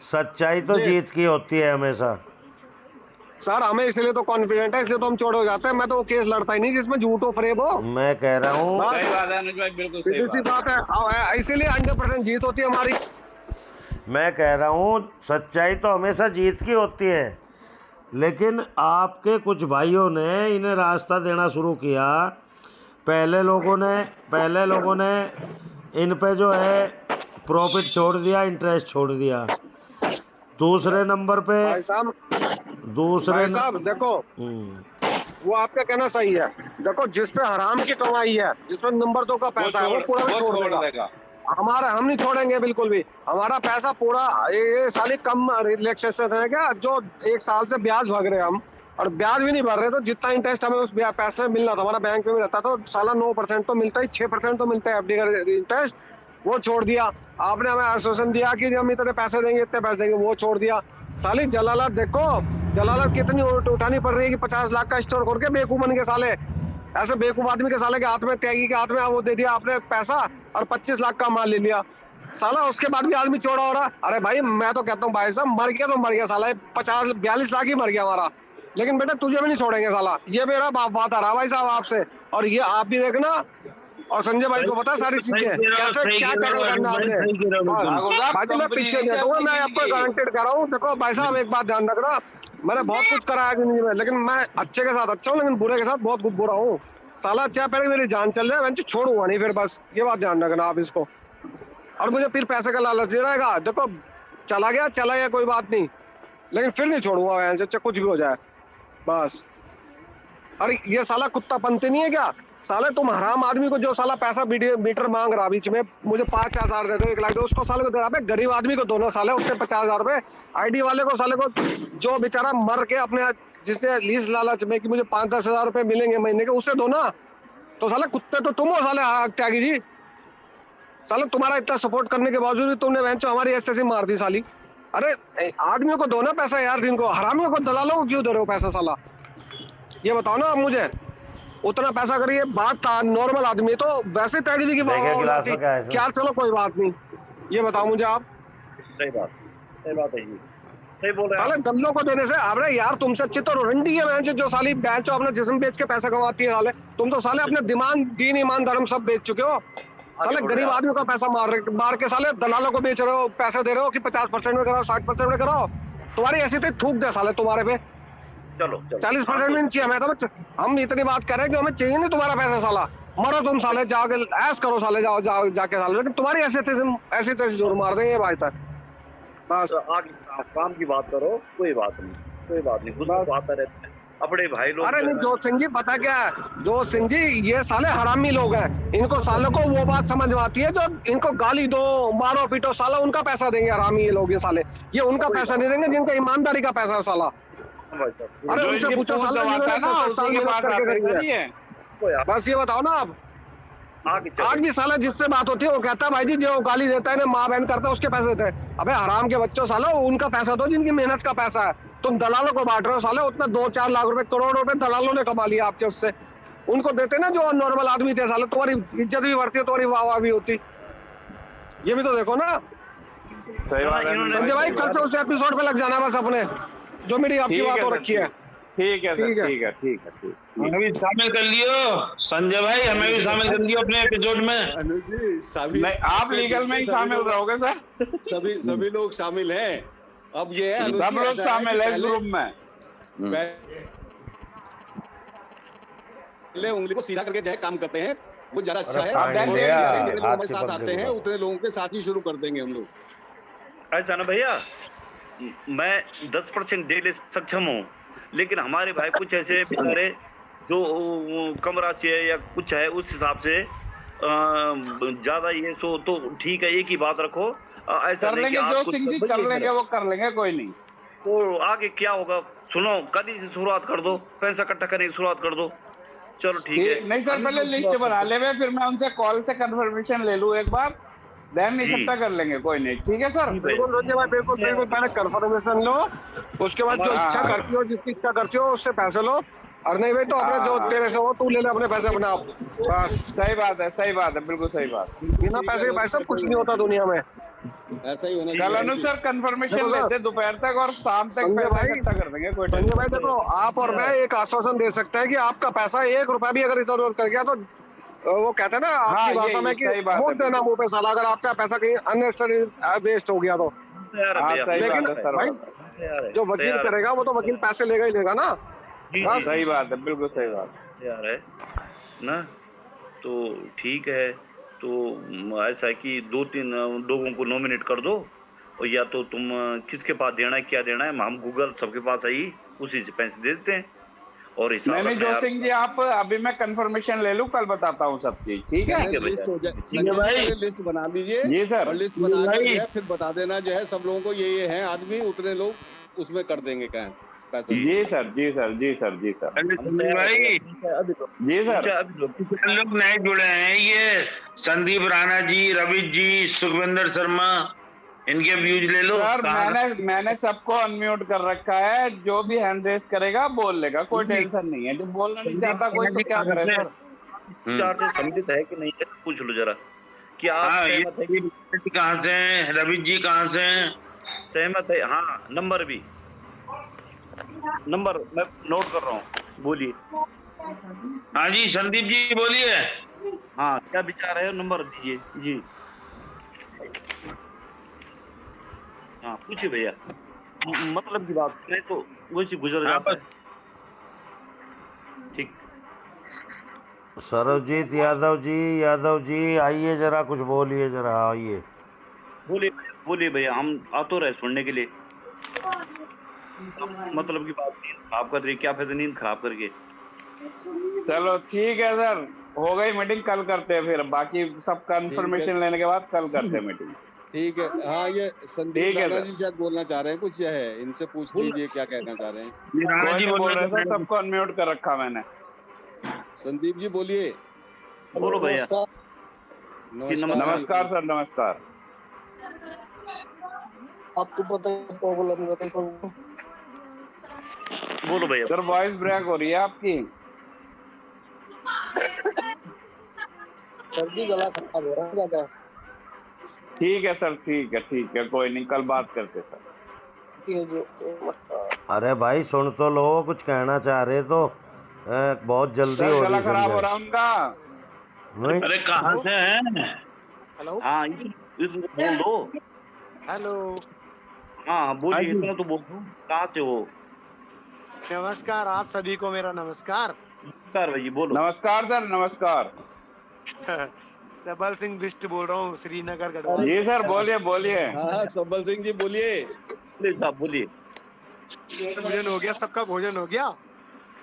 सच्चाई तो जी। जीत की होती है हमेशा। सर हमें इसलिए तो कॉन्फिडेंट है, इसलिए तो हम चोर हो जाते हैं। मैं तो वो केस लड़ता ही नहीं जिसमें झूठ हो फरेब हो। मैं कह रहा हूँ, बस। सही बात है अनुज भाई, बिल्कुल सही सीधी सी बात है। बात है, इसीलिए 100% जीत होती है हमारी। मैं कह रहा हूँ सच्चाई तो हमेशा जीत की होती है, लेकिन आपके कुछ भाइयों ने इन्हें रास्ता देना शुरू किया। पहले लोगों ने इन पे जो है प्रॉफिट छोड़ दिया, इंटरेस्ट छोड़ दिया। दूसरे नंबर पे भाई साहब देखो वो आपका कहना सही है। देखो जिस पे हराम की कमाई है, जिसमें नंबर 2 का पैसा है, वो पूरा भी छोड़ देगा। हमारा हम नहीं छोड़ेंगे बिल्कुल भी। हमारा पैसा पूरा ये साली कम रिलैक्सेशन है क्या, जो 1 साल से ब्याज भग रहे हैं हम, और ब्याज भी नहीं भर रहे, तो जितना इंटरेस्ट हमें उस पैसे में मिलना था हमारा बैंक में मिलता तो साला 9% तो मिलता ही, 6% तो मिलता है एफडी का इंटरेस्ट, वो छोड़ दिया। आपने हमें आश्वासन दिया कि हम इतने पैसे देंगे, इतने पैसे देंगे, वो छोड़ दिया। साली जलालत देखो, जलालत कितनी उठानी पड़ रही है कि 50 लाख का स्टोर खोल के बेवकूफ बन के साले, ऐसे बेवकूफ आदमी के साले के हाथ में, त्यागी के हाथ में वो दे दिया आपने पैसा और 25 लाख का माल ले लिया। साला उसके बाद भी आदमी चौड़ा हो रहा। अरे भाई मैं तो कहता हूँ भाई साहब मर गया तो मर गया साला, 42 लाख ही मर गया हमारा, लेकिन बेटा तुझे भी नहीं छोड़ेंगे साला, ये मेरा वादा रहा भाई साहब आपसे। और ये आप भी देखना और संजय भाई को पता सारी चीजें कैसे क्या टैकल करना आपने। भाई मैं पीछे नहीं हटूंगा, मैं आपको गारंटेड कर रहा हूँ। देखो भाई साहब एक बात ध्यान रखना, मैंने बहुत कुछ कराया जिंदगी में, लेकिन मैं अच्छे के साथ अच्छा हूँ, लेकिन बुरे के साथ बहुत बुरा हूँ। साला चाहे पहले मेरी जान चल जाए, मैं छोड़ूंगा नहीं फिर, बस ये बात ध्यान रखना आप इसको। और मुझे फिर पैसे का लालच नहीं रहेगा। देखो चला गया कोई बात नहीं, लेकिन फिर नहीं छोड़ूंगा, चाहे कुछ भी हो जाए बस। अरे ये साला कुत्तापंती नहीं है क्या? साले तुम हराम आदमी को जो साला पैसा मीटर मांग रहा बीच में, मुझे 5,000 दे दो, 1 लाख दो, उसको साले को दे रहा है। गरीब आदमी को दोनों साले उसके 50,000 रुपए, आईडी वाले को साले को जो बेचारा मर के अपने जिसने लीज लालच में कि मुझे 5-10 हजार रुपए मिलेंगे महीने के, उससे दो ना। तो साले कुत्ते तो तुम हो साले त्यागी जी। साले तुम्हारा इतना सपोर्ट करने के बावजूद भी तुमने बेंचो हमारी ऐसे मार दी साली। अरे आदमियों को दो ना पैसा यार, जिनको हरामियों को दलालों को क्यों दे रहे हो पैसा साला, ये बताओ ना आप मुझे। उतना पैसा अगर ये बात था नॉर्मल आदमी तो वैसे त्यागी जी की बात हो जाती क्या, चलो कोई बात नहीं, ये बताओ मुझे आप। सही बात है, सही बोल रहे हैं साले दल्लों को देने से। अरे यार तुमसे अच्छी तो रंडी है जो साली बेचो अपना जिस्म बेच के पैसा कमाती है साले। तुम तो साले अपने दिमाग, दीन, ईमान, धर्म सब बेच चुके हो। साले गरीब आदमी का पैसा मार के साले दलालों को बेच रहे हो, पैसे दे रहे हो कि 50% में कराओ, 60% में कराओ। तुम्हारी ऐसी तो थूक दे साले तुम्हारे पे। चलो 40% में नहीं चाहिए हमें, तो हम इतनी बात कर रहे हैं कि हमें चाहिए नहीं तुम्हारा पैसा साला। मरो तुम साले, जाओगे ऐश करो साले, जाओ जाके साले, लेकिन तुम्हारी ऐसी तैसी जोर मार देंगे भाई तक बस। आगे काम की बात करो, कोई बात नहीं, कुछ बात आता रहता है अपने भाई लोग। अरे नहीं जोत सिंह जी, पता क्या है जोत सिंह जी, ये साले हरामी लोग हैं। इनको सालों को वो बात समझ में आती है जो इनको गाली दो, मारो पीटो, साला उनका पैसा देंगे हरामी ये लोग। ये साले ये उनका पैसा नहीं देंगे जिनका ईमानदारी का पैसा है साला। अरे जो उनसे इनकी पूछो पूछ साले दबाता है जिन्होंने ना 10 साल उसी के मेहनत पास करके आते करी सर है। ये। बस ये बताओ ना आप, आगे चलो। आज भी साला जिससे बात होती है वो कहता है भाई जी जो गाली देता है ना माँ बहन करता है उसके पैसे देते हैं। अबे हराम के बच्चों सालो उनका पैसा दो जिनकी मेहनत का पैसा है। तुम दलालों को बांट रहे हो साले, उतना 2-4 लाख रुपए करोड़ रुपए दलालों ने कमा लिया आपके उससे। उनको देते ना जो नॉर्मल आदमी थे साले, तुम्हारी इज्जत भी बढ़ती है, तुम्हारी वाह वाह भी होती। ये भी तो देखो ना सही बात है संजय भाई, कल से उस एपिसोड पे लग जाना बस अपने जो मेरी आपकी ठीक बात है हो सर, रखी है। ठीक है सर, ठीक है। ठीक है, ठीक है, ठीक। हमें भी शामिल कर लियो संजय भाई, हमें भी शामिल कर लियो अपने एपिसोड में। अनुज जी सभी नहीं, आप लीगल में ही शामिल रहोगे सर। सभी लोग शामिल हैं। अब ये है अनुज सब जी, लोग ऐसा है कि शामिल है इस पहले ग्रुप में। पहले उंगली को सीधा करके जो है काम करते हैं वो ज्यादा अच्छा है। अब और इंडिया, जितने लोग हमारे साथ हाथ आते हैं के उतने लोगों के साथ ही शुरू कर देंगे हम लोग। ऐसा ना भैया, मैं 10% दे ले सक्षम हूँ, लेकिन हमारे भाई कुछ ऐसे बेचारे जो कम राशि है या कुछ है उस हिसाब से ज्यादा ये तो ठीक है, एक ही बात रखो। ऐसा कर नहीं कि लेंगे आप जो कुछ सिंह जी कर कर दीजिए लेंगे, वो कर लेंगे, कोई नहीं। तो आगे क्या होगा सुनो, कल ही से शुरुआत कर दो, पैसा इकट्ठा करने की शुरुआत कर दो। चलो ठीक है। नहीं सर, पहले लिस्ट बना ले, फिर मैं उनसे कॉल से कंफर्मेशन ले लूं एक बार, देन इकट्ठा कर लेंगे, कोई नहीं। ठीक है सर, बिल्कुल रोजे भाई, बिल्कुल बिल्कुल, पहले कंफर्मेशन लो, उसके बाद जो इच्छा करती हो, जिसकी इच्छा करती हो उससे पैसे लो, और नहीं भाई तो अपने जो तेरे से हो तू ले ले अपने पैसे अपने आप। बस सही बात है, सही बात है, बिल्कुल सही बात। बिना पैसे के पैसा कुछ नहीं होता दुनिया में। ऐसा ही होना कल चाहिए। अनुसार कंफर्मेशन देखो लेते दोपहर तक और शाम तक संजय पैसा भाई, इकट्ठा कर देंगे, कोई संजय भाई टेंशन देखो, आप और मैं एक आश्वासन दे सकते हैं कि आपका पैसा 1 रुपया भी अगर इधर उधर कर गया तो वो कहते हैं ना आपकी भाषा में कि सही बात मुंह है, देना मुंह पे साला, अगर आपका पैसा कहीं अननेसेसरी वेस्ट हो गया तो। हाँ, सही लेकिन बात है सर, भाई जो वकील करेगा वो तो वकील पैसे लेगा ही लेगा ना। बस सही बात है, बिल्कुल सही बात। यार है ना, तो ठीक है। तो ऐसा है कि 2-3 लोगों को नॉमिनेट कर दो, और या तो तुम किसके पास देना है, क्या देना है, हम गूगल सबके पास आई उसी से पैसे दे देते हैं। और नहीं जो सिंह जी, आप अभी मैं कंफर्मेशन ले लूं, कल बताता हूँ सब चीज। ठीक है लिस्ट हो जाए संजय जी, पहले लिस्ट बना लीजिए जी सर, और लिस्ट बना के फिर बता देना जो है सब लोगों को ये है आदमी, उतने लोग उसमें कर देंगे पैसे। जी सर, जी सर, जी सर, जी सर, भाई जी सर। लोग नए जुड़े हैं, ये संदीप राणा जी, रवि जी, सुखविंदर शर्मा, इनके व्यूज ले लो। सर मैंने सबको अनम्यूट कर रखा है, जो भी हैंड रेस करेगा बोल लेगा, कोई टेंशन नहीं है। जो बोलना नहीं चाहता कोई तो क्या करे सर। चार से सम्मिलित है कि नहीं है, पूछ लो जरा कि आप सहमत है? कहाँ से हैं, रवि जी कहाँ से हैं? सहमत है? हाँ, नंबर भी, नंबर मैं नोट कर रहा हूँ, बोलिए। हाँ जी संदीप जी बोलिए। हाँ, क्या विचार है, नंबर दीजिए जी। हाँ पूछिए भैया, मतलब की बात करें तो वैसे गुजर जाता है। ठीक, सरबजीत यादव जी आइए जरा, कुछ बोलिए जरा, आइए बोलिए भैया, हम आ तो रहे सुनने के लिए। मतलब की बात, नींद खराब कर रही, क्या फायदा नींद खराब करके। चलो ठीक है सर, हो गई मीटिंग, कल करते हैं फिर, बाकी सब कंफर्मेशन लेने के बाद कल करते हैं मीटिंग। ठीक है। हाँ, ये संदीप राणा जी शायद बोलना चाह रहे हैं कुछ, है इनसे पूछ लीजिए क्या कहना चाह रहे हैं। राणा जी बोल रहे सर, सबको अनम्यूट कर रखा मैंने। संदीप जी बोलिए। बोलो भैया। नमस्कार सर, नमस्कार। आपको पता है बोलो भैया। सर वॉइस ब्रेक हो रही है आपकी। सर्दी गला खराब हो रहा है ज्यादा। ठीक है सर, ठीक है, कोई नहीं, कल बात करते सर। अरे भाई सुन तो लो, कुछ कहना चाह रहे तो बहुत जल्दी हो रही गला खराब हो है। रहा उनका। अरे कहाँ से हैं? हेलो, हाँ बोल दो। हेलो, हाँ बोलिए, इतना तो बोल दो, कहाँ से हो? नमस्कार आप सभी को मेरा नमस्कार। नमस्कार भाई, बोलो। नमस्कार सर, नमस्कार। सबल सिंह बिष्ट बोल रहा हूँ, श्रीनगर गढ़वाल। जी सर, बोलिए। हाँ सबल सिंह जी बोलिए। साहब बोलिए। भोजन हो गया, सबका भोजन हो गया।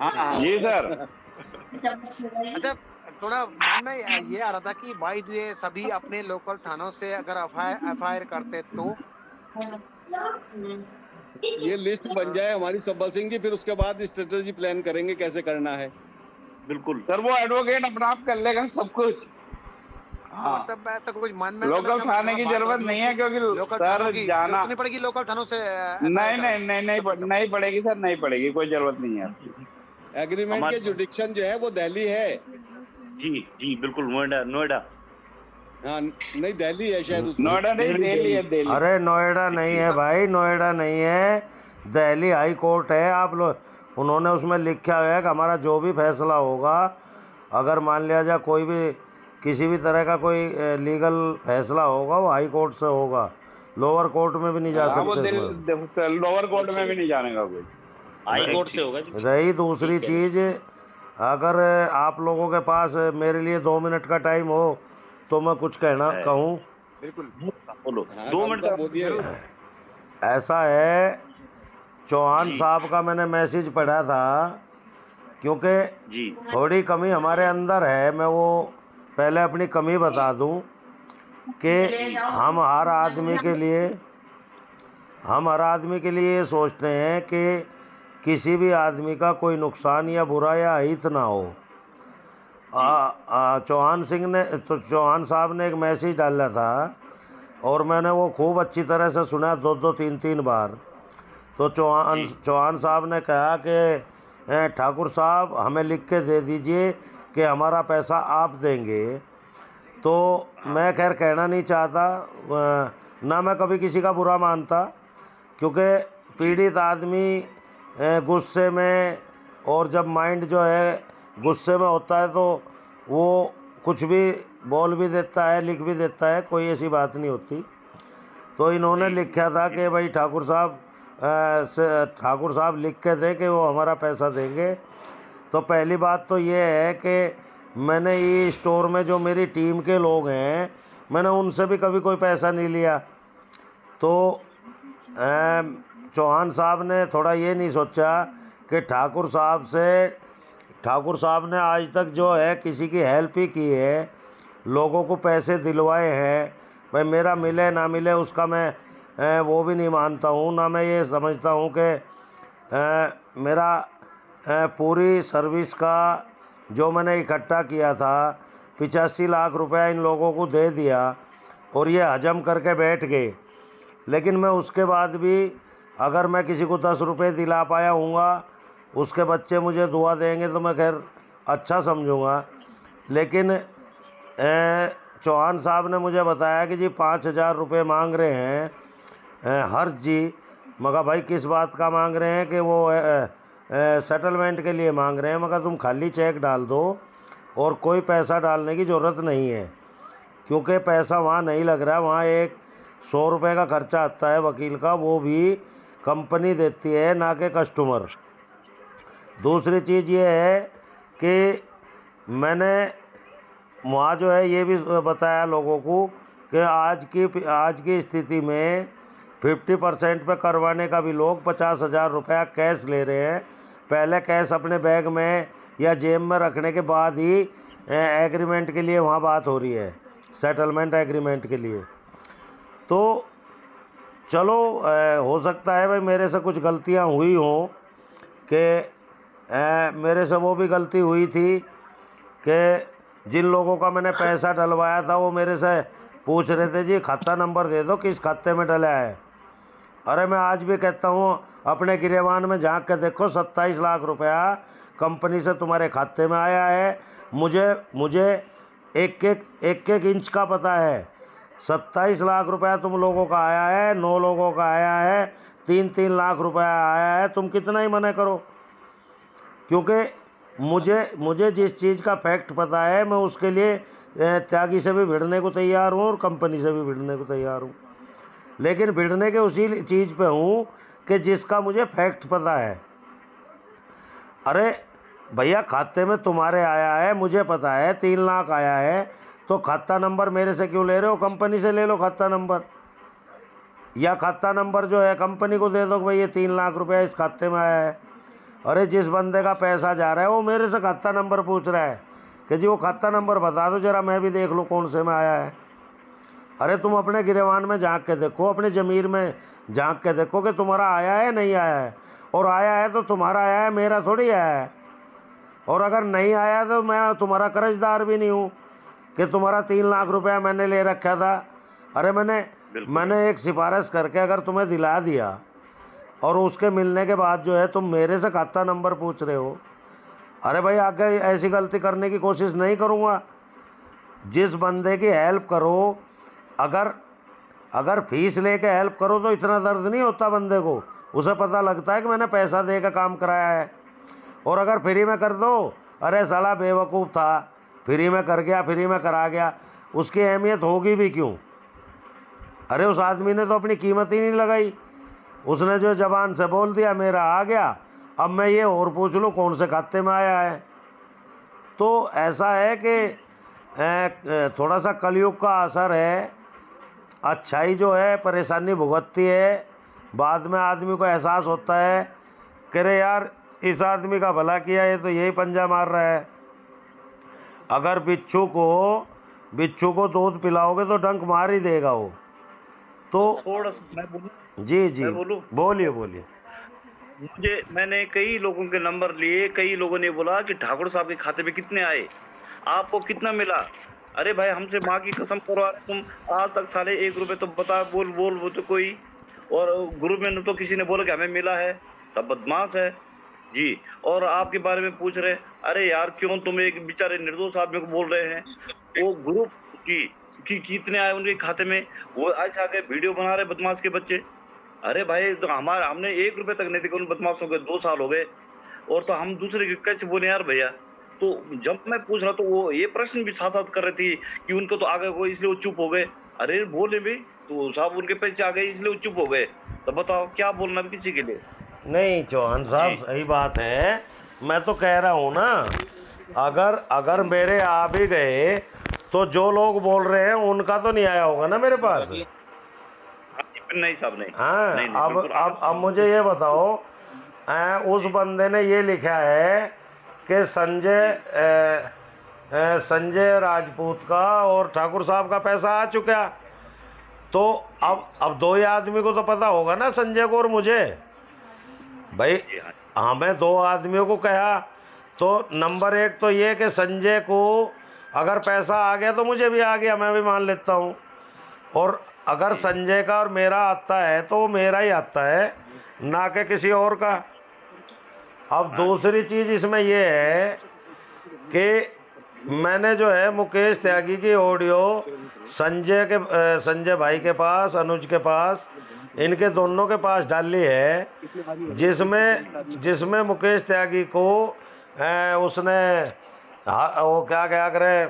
हाँ जी सर। अच्छा, थोड़ा मन में ये आ रहा था कि भाई ये सभी अपने लोकल थानों से अगर FIR करते तो ये लिस्ट बन जाए हमारी सब्बल सिंह जी, फिर उसके बाद स्ट्रेटेजी प्लान करेंगे कैसे करना है। बिल्कुल सर वो एडवोकेट अपना आप कर लेगा सब कुछ। हाँ, मतलब ऐसा कुछ मन में लोकल थाने की जरूरत नहीं है, क्योंकि सर जाना नहीं पड़ेगी लोकल थानों से। नहीं पड़ेगी सर, नहीं पड़ेगी, कोई जरूरत नहीं है। एग्रीमेंट के जुडिक्शन जो है वो दिल्ली है। जी जी बिल्कुल, नोएडा हाँ नहीं दिल्ली है शायद उसमें। नोएडा नहीं, दिल्ली है, दिल्ली। अरे नोएडा नहीं है भाई, नोएडा नहीं है, दिल्ली हाई कोर्ट है। आप लोग उन्होंने उसमें लिखा हुआ है कि हमारा जो भी फैसला होगा, अगर मान लिया जाए कोई भी किसी भी तरह का कोई लीगल फैसला होगा वो हाई कोर्ट से होगा, लोअर कोर्ट में भी नहीं जा सकते। लोअर कोर्ट में भी नहीं जाने का कोई, हाई कोर्ट से होगा जी। रही दूसरी चीज़, अगर आप लोगों के पास मेरे लिए 2 मिनट का टाइम हो तो मैं कुछ कहूँ। बिल्कुल बोलो, हाँ, 2 मिनट का बोलिए। ऐसा है, चौहान साहब का मैंने मैसेज पढ़ा था, क्योंकि जी थोड़ी कमी हमारे अंदर है। मैं वो पहले अपनी कमी बता दूं कि हम हर आदमी के लिए ये सोचते हैं कि किसी भी आदमी का कोई नुकसान या बुरा या हित ना हो। चौहान साहब ने एक मैसेज डाला था और मैंने वो खूब अच्छी तरह से सुना, 2-2, 3-3 बार। तो चौहान साहब ने कहा कि ठाकुर साहब हमें लिख के दे दीजिए कि हमारा पैसा आप देंगे। तो मैं खैर कहना नहीं चाहता, ना मैं कभी किसी का बुरा मानता, क्योंकि पीड़ित आदमी गुस्से में, और जब माइंड जो है गुस्से में होता है तो वो कुछ भी बोल भी देता है, लिख भी देता है, कोई ऐसी बात नहीं होती। तो इन्होंने लिखा था कि भाई ठाकुर साहब लिख के दें कि वो हमारा पैसा देंगे। तो पहली बात तो ये है कि मैंने ये स्टोर में जो मेरी टीम के लोग हैं, मैंने उनसे भी कभी कोई पैसा नहीं लिया। तो चौहान साहब ने थोड़ा ये नहीं सोचा कि ठाकुर साहब ने आज तक जो है किसी की हेल्प ही की है, लोगों को पैसे दिलवाए हैं। भाई मेरा मिले ना मिले उसका मैं वो भी नहीं मानता हूँ, ना मैं ये समझता हूँ कि मेरा पूरी सर्विस का जो मैंने इकट्ठा किया था 85 लाख रुपया इन लोगों को दे दिया और ये हजम करके बैठ गए। लेकिन मैं उसके बाद भी अगर मैं किसी को 10 रुपये दिला पाया हूँगा, उसके बच्चे मुझे दुआ देंगे तो मैं खैर अच्छा समझूँगा। लेकिन चौहान साहब ने मुझे बताया कि जी 5,000 रुपये मांग रहे हैं हर्ष जी। मगर भाई किस बात का मांग रहे हैं कि वो सेटलमेंट के लिए मांग रहे हैं। मगर तुम खाली चेक डाल दो और कोई पैसा डालने की ज़रूरत नहीं है, क्योंकि पैसा वहाँ नहीं लग रहा है। वहाँ एक 100 रुपये का खर्चा आता है वकील का, वो भी कंपनी देती है, ना कि कस्टमर। दूसरी चीज़ ये है कि मैंने वहाँ जो है ये भी बताया लोगों को कि आज की स्थिति में 50% पे करवाने का भी लोग 50,000 रुपया कैश ले रहे हैं। पहले कैश अपने बैग में या जेब में रखने के बाद ही एग्रीमेंट के लिए वहाँ बात हो रही है, सेटलमेंट एग्रीमेंट के लिए। तो चलो हो सकता है भाई मेरे से कुछ गलतियाँ हुई हों, कि मेरे से वो भी गलती हुई थी कि जिन लोगों का मैंने पैसा डलवाया था वो मेरे से पूछ रहे थे जी खाता नंबर दे दो, किस खाते में डला है। अरे मैं आज भी कहता हूँ अपने गिरेबान में झांक के देखो, 27 लाख रुपया कंपनी से तुम्हारे खाते में आया है। मुझे एक इंच का पता है। 27 लाख रुपया तुम लोगों का आया है, 9 लोगों का आया है, 3-3 लाख रुपया आया है। तुम कितना ही मना करो, क्योंकि मुझे जिस चीज़ का फैक्ट पता है मैं उसके लिए त्यागी से भी भिड़ने को तैयार हूँ और कंपनी से भी भिड़ने को तैयार हूँ। लेकिन भिड़ने के उसी चीज़ पे हूँ कि जिसका मुझे फैक्ट पता है। अरे भैया खाते में तुम्हारे आया है, मुझे पता है 3 लाख आया है, तो खाता नंबर मेरे से क्यों ले रहे हो? कंपनी से ले लो खाता नंबर, या खाता नंबर जो है कंपनी को दे दो कि भाई ये 3 लाख रुपया इस खाते में आया है। अरे जिस बंदे का पैसा जा रहा है वो मेरे से खाता नंबर पूछ रहा है कि जी वो खाता नंबर बता दो जरा, मैं भी देख लूँ कौन से में आया है। अरे तुम अपने गिरेबान में झांक के देखो, अपने ज़मीर में झांक के देखो कि तुम्हारा आया है नहीं आया है, और आया है तो तुम्हारा आया है, मेरा थोड़ी आया है। और अगर नहीं आया तो मैं तुम्हारा कर्जदार भी नहीं हूँ कि तुम्हारा 3 लाख रुपया मैंने ले रखा था। अरे मैंने एक सिफारिश करके अगर तुम्हें दिला दिया और उसके मिलने के बाद जो है तुम मेरे से खाता नंबर पूछ रहे हो, अरे भाई आगे ऐसी गलती करने की कोशिश नहीं करूँगा। जिस बंदे की हेल्प करो, अगर फीस लेके हेल्प करो तो इतना दर्द नहीं होता बंदे को, उसे पता लगता है कि मैंने पैसा दे के काम कराया है। और अगर फ्री में कर दो, अरे साला बेवकूफ़ था, फ्री में कर गया, फ्री में करा गया, उसकी अहमियत होगी भी क्यों? अरे उस आदमी ने तो अपनी कीमत ही नहीं लगाई, उसने जो ज़बान से बोल दिया मेरा आ गया, अब मैं ये और पूछ लूँ कौन से खाते में आया है। तो ऐसा है कि थोड़ा सा कलयुग का असर है। अच्छाई जो है परेशानी भुगतती है, बाद में आदमी को एहसास होता है कि अरे यार इस आदमी का भला किया, ये तो यही पंजा मार रहा है। अगर बिच्छू को दूध पिलाओगे तो डंक मार ही देगा वो। तो थोड़ा सा मैं बोलूं? जी जी मैं बोलूं? बोलिए। मैंने कई लोगों के नंबर लिए, कई लोगों ने बोला कि ठाकुर साहब के खाते में कितने आए, आपको कितना मिला। अरे भाई हमसे माँ की कसम करो, तुम आज तक साले 1 रुपए तो बता बोल वो तो कोई। और ग्रुप में तो किसी ने बोला कि हमें मिला है, सब बदमाश है जी। और आपके बारे में पूछ रहे, अरे यार क्यों तुम एक बेचारे निर्दोष आदमी को बोल रहे हैं। वो ग्रुप की कितने आए उनके खाते में, वो आज आके वीडियो बना रहे बदमाश के बच्चे। अरे भाई तो हमने 1 रुपए तक नहीं दिया उन बदमाशों के, 2 साल हो गए, और तो हम दूसरे के कैसे बोले यार भैया। तो जब मैं पूछ रहा तो वो ये प्रश्न भी साथ साथ कर रही थी कि उनको तो आ गए वो इसलिए वो चुप हो गए। अरे बोले भी तो साहब उनके पैसे आ गए इसलिए वो चुप हो गए, तो बताओ क्या बोलना भी किसी के लिए। नहीं चौहान साहब सही बात है, मैं तो कह रहा हूँ ना, अगर मेरे आ भी गए तो जो लोग बोल रहे हैं उनका तो नहीं आया होगा ना मेरे पास। नहीं साहब नहीं। हाँ नहीं, अब मुझे ये बताओ, उस बंदे ने ये लिखा है कि संजय राजपूत का और ठाकुर साहब का पैसा आ चुका। तो अब 2 ही आदमी को तो पता होगा ना, संजय को और मुझे। भाई हमें 2 आदमियों को कहा तो नंबर 1 तो ये कि संजय को अगर पैसा आ गया तो मुझे भी आ गया, मैं भी मान लेता हूँ। और अगर संजय का और मेरा आता है तो वो मेरा ही आता है, ना कि किसी और का। अब दूसरी चीज़ इसमें ये है कि मैंने जो है मुकेश त्यागी की ऑडियो संजय भाई के पास, अनुज के पास, इनके दोनों के पास डाली है, जिसमें मुकेश त्यागी को उसने वो क्या करे,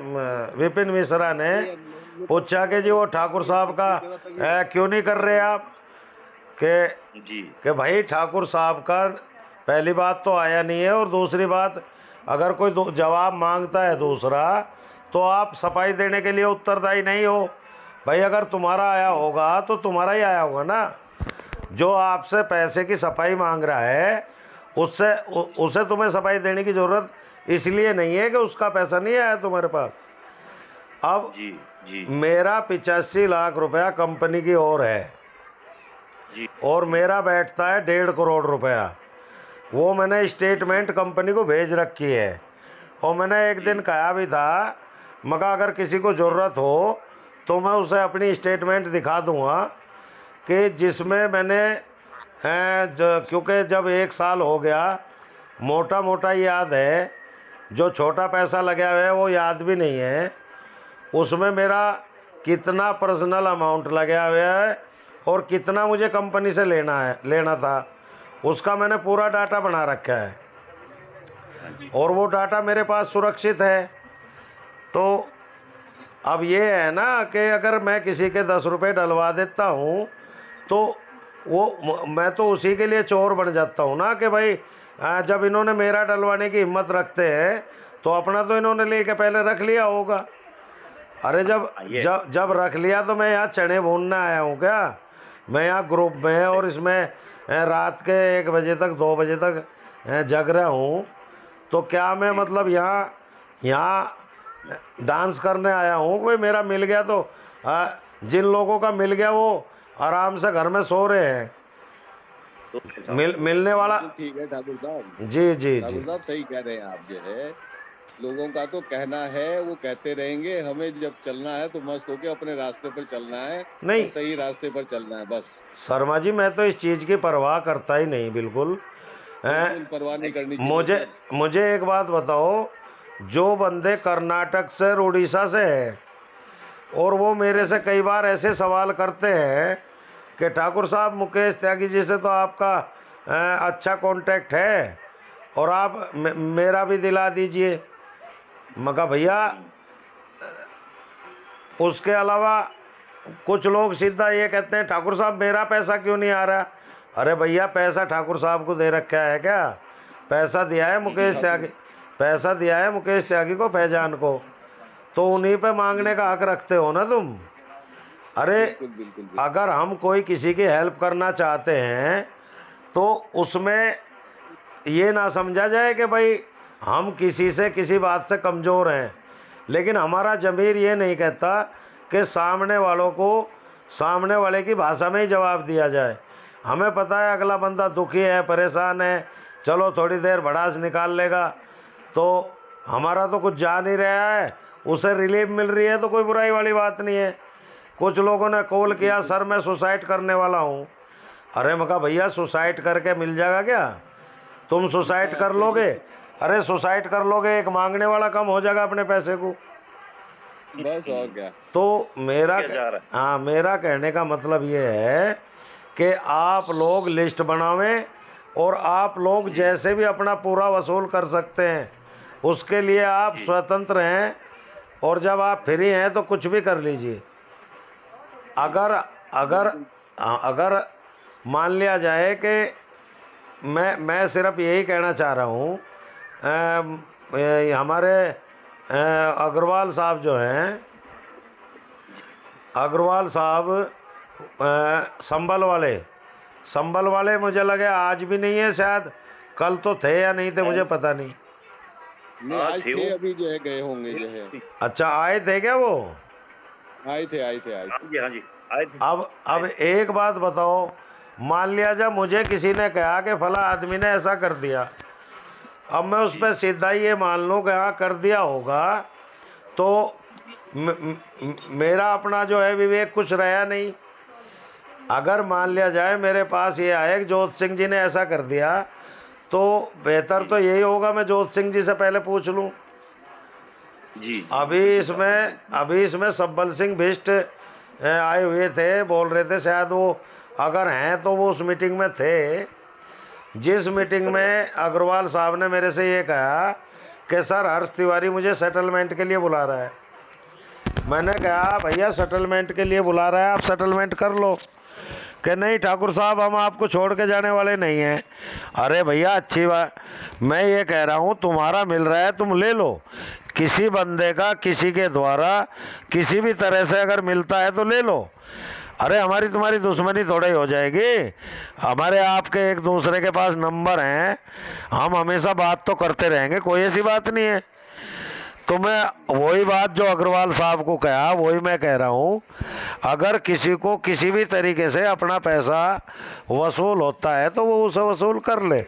विपिन मिश्रा ने पूछा कि जी वो ठाकुर साहब का क्यों नहीं कर रहे आप, कि भाई ठाकुर साहब का पहली बात तो आया नहीं है, और दूसरी बात अगर कोई जवाब मांगता है दूसरा तो आप सफाई देने के लिए उत्तरदायी नहीं हो। भाई अगर तुम्हारा आया होगा तो तुम्हारा ही आया होगा ना। जो आपसे पैसे की सफाई मांग रहा है उसे तुम्हें सफाई देने की ज़रूरत इसलिए नहीं है कि उसका पैसा नहीं आया तुम्हारे पास। अब जी। मेरा 85 लाख रुपया कंपनी की ओर है जी, और मेरा बैठता है 1.5 करोड़ रुपया। वो मैंने स्टेटमेंट कंपनी को भेज रखी है, और मैंने एक दिन कहा भी था, मगर अगर किसी को ज़रूरत हो तो मैं उसे अपनी स्टेटमेंट दिखा दूंगा कि जिसमें मैंने क्योंकि जब 1 साल हो गया, मोटा याद है, जो छोटा पैसा लगा हुआ है वो याद भी नहीं है। उसमें मेरा कितना पर्सनल अमाउंट लगा हुआ है और कितना मुझे कंपनी से लेना था, उसका मैंने पूरा डाटा बना रखा है, और वो डाटा मेरे पास सुरक्षित है। तो अब ये है ना कि अगर मैं किसी के 10 रुपये डलवा देता हूँ तो मैं तो उसी के लिए चोर बन जाता हूँ ना, कि भाई जब इन्होंने मेरा डलवाने की हिम्मत रखते हैं तो अपना तो इन्होंने लेके पहले रख लिया होगा। अरे जब रख लिया तो मैं यहाँ चने भूनने आया हूँ क्या? मैं यहाँ ग्रुप में और इसमें रात के 1 बजे तक 2 बजे तक जग रहा हूँ, तो क्या मैं मतलब यहाँ डांस करने आया हूँ? कोई मेरा मिल गया तो जिन लोगों का मिल गया वो आराम से घर में सो रहे हैं। मिलने वाला ठीक है ठाकुर साहब। जी जी ठाकुर जी साहब सही कह रहे हैं आप। जो है लोगों का तो कहना है वो कहते रहेंगे, हमें जब चलना है तो मस्त होके अपने रास्ते पर चलना है, नहीं और सही रास्ते पर चलना है बस। शर्मा जी, मैं तो इस चीज़ की परवाह करता ही नहीं, बिल्कुल। बिल्कुल परवाह नहीं करनी चाहिए मुझे मुझे एक बात बताओ, जो बंदे कर्नाटक से और उड़ीसा से है और वो मेरे से कई बार ऐसे सवाल करते हैं कि ठाकुर साहब मुकेश त्यागी जी से तो आपका अच्छा कांटेक्ट है और आप मेरा भी दिला दीजिए। मैं कहा भैया, उसके अलावा कुछ लोग सीधा ये कहते हैं ठाकुर साहब मेरा पैसा क्यों नहीं आ रहा। अरे भैया, पैसा ठाकुर साहब को दे रखा है क्या? पैसा दिया है मुकेश त्यागी, पैसा दिया है मुकेश त्यागी को, फैजान को, तो उन्हीं पे मांगने का हक रखते हो ना तुम। अरे अगर हम कोई किसी की हेल्प करना चाहते हैं तो उसमें ये ना समझा जाए कि भाई हम किसी से किसी बात से कमज़ोर हैं, लेकिन हमारा ज़मीर ये नहीं कहता कि सामने वालों को सामने वाले की भाषा में ही जवाब दिया जाए। हमें पता है अगला बंदा दुखी है, परेशान है, चलो थोड़ी देर भड़ास निकाल लेगा, तो हमारा तो कुछ जा नहीं रहा है, उसे रिलीफ मिल रही है तो कोई बुराई वाली बात नहीं है। कुछ लोगों ने कॉल किया, सर मैं सुसाइड करने वाला हूँ। अरे मैं कहा भैया, सुसाइड करके मिल जाएगा क्या? तुम सुसाइड कर लोगे? अरे सुसाइड कर लोगे, एक मांगने वाला कम हो जाएगा अपने पैसे को, बस और क्या। तो मेरा कहने का मतलब ये है कि आप लोग लिस्ट बनावें और आप लोग जैसे भी अपना पूरा वसूल कर सकते हैं उसके लिए आप स्वतंत्र हैं, और जब आप फ्री हैं तो कुछ भी कर लीजिए। अगर अगर अगर मान लिया जाए कि मैं सिर्फ यही कहना चाह रहा हूँ, हमारे अग्रवाल साहब जो हैं, अग्रवाल साहब संभल वाले मुझे लगे आज भी नहीं है, शायद कल तो थे या नहीं थे, मुझे पता नहीं। आज थे, अभी जो है गए होंगे जो है। अच्छा, आए थे क्या वो? आए थे। हाँ जी आए थे। अब एक बात बताओ, मान लिया जब मुझे किसी ने कहा कि फला आदमी ने ऐसा कर दिया, अब मैं उस पर सीधा ही ये मान लूँ कि हाँ कर दिया होगा, तो मेरा अपना जो है विवेक कुछ रहा नहीं। अगर मान लिया जाए मेरे पास ये आए कि जोत सिंह जी ने ऐसा कर दिया, तो बेहतर तो यही होगा मैं जोत सिंह जी से पहले पूछ लूँ जी। अभी इसमें सब्बल सिंह भिष्ट आए हुए थे, बोल रहे थे, शायद वो अगर हैं तो वो उस मीटिंग में थे, जिस मीटिंग में अग्रवाल साहब ने मेरे से ये कहा कि सर हर्ष तिवारी मुझे सेटलमेंट के लिए बुला रहा है। मैंने कहा भैया सेटलमेंट के लिए बुला रहा है, आप सेटलमेंट कर लो। कि नहीं ठाकुर साहब, हम आपको छोड़ के जाने वाले नहीं हैं। अरे भैया अच्छी बात, मैं ये कह रहा हूँ तुम्हारा मिल रहा है तुम ले लो, किसी बंदे का किसी के द्वारा किसी भी तरह से अगर मिलता है तो ले लो। अरे हमारी तुम्हारी दुश्मनी थोड़ा ही हो जाएगी, हमारे आपके एक दूसरे के पास नंबर हैं, हम हमेशा बात तो करते रहेंगे, कोई ऐसी बात नहीं है। तो मैं वही बात जो अग्रवाल साहब को कहा वही मैं कह रहा हूँ, अगर किसी को किसी भी तरीके से अपना पैसा वसूल होता है तो वो उसे वसूल कर ले,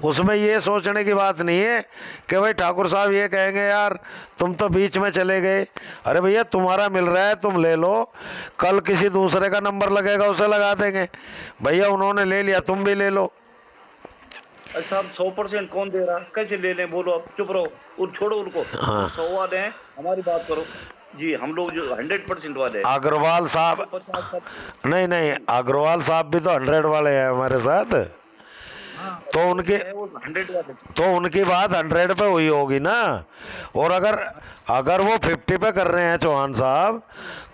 उसमें ये सोचने की बात नहीं है कि भाई ठाकुर साहब ये कहेंगे यार तुम तो बीच में चले गए। अरे भैया तुम्हारा मिल रहा है तुम ले लो, कल किसी दूसरे का नंबर लगेगा उसे लगा देंगे, भैया उन्होंने ले लिया तुम भी ले लो। अच्छा आप 100% कौन दे रहा, कैसे ले लें, बोलो आप, चुप रहो और छोड़ो उनको। हाँ। 100 वाले हैं, हमारी बात करो जी, हम लोग जो 100% वाले हैं। अग्रवाल साहब नहीं अग्रवाल साहब भी तो 100 वाले हैं हमारे साथ, तो उनकी बात 100 पे हुई होगी ना। और अगर वो 50 पे कर रहे हैं चौहान साहब,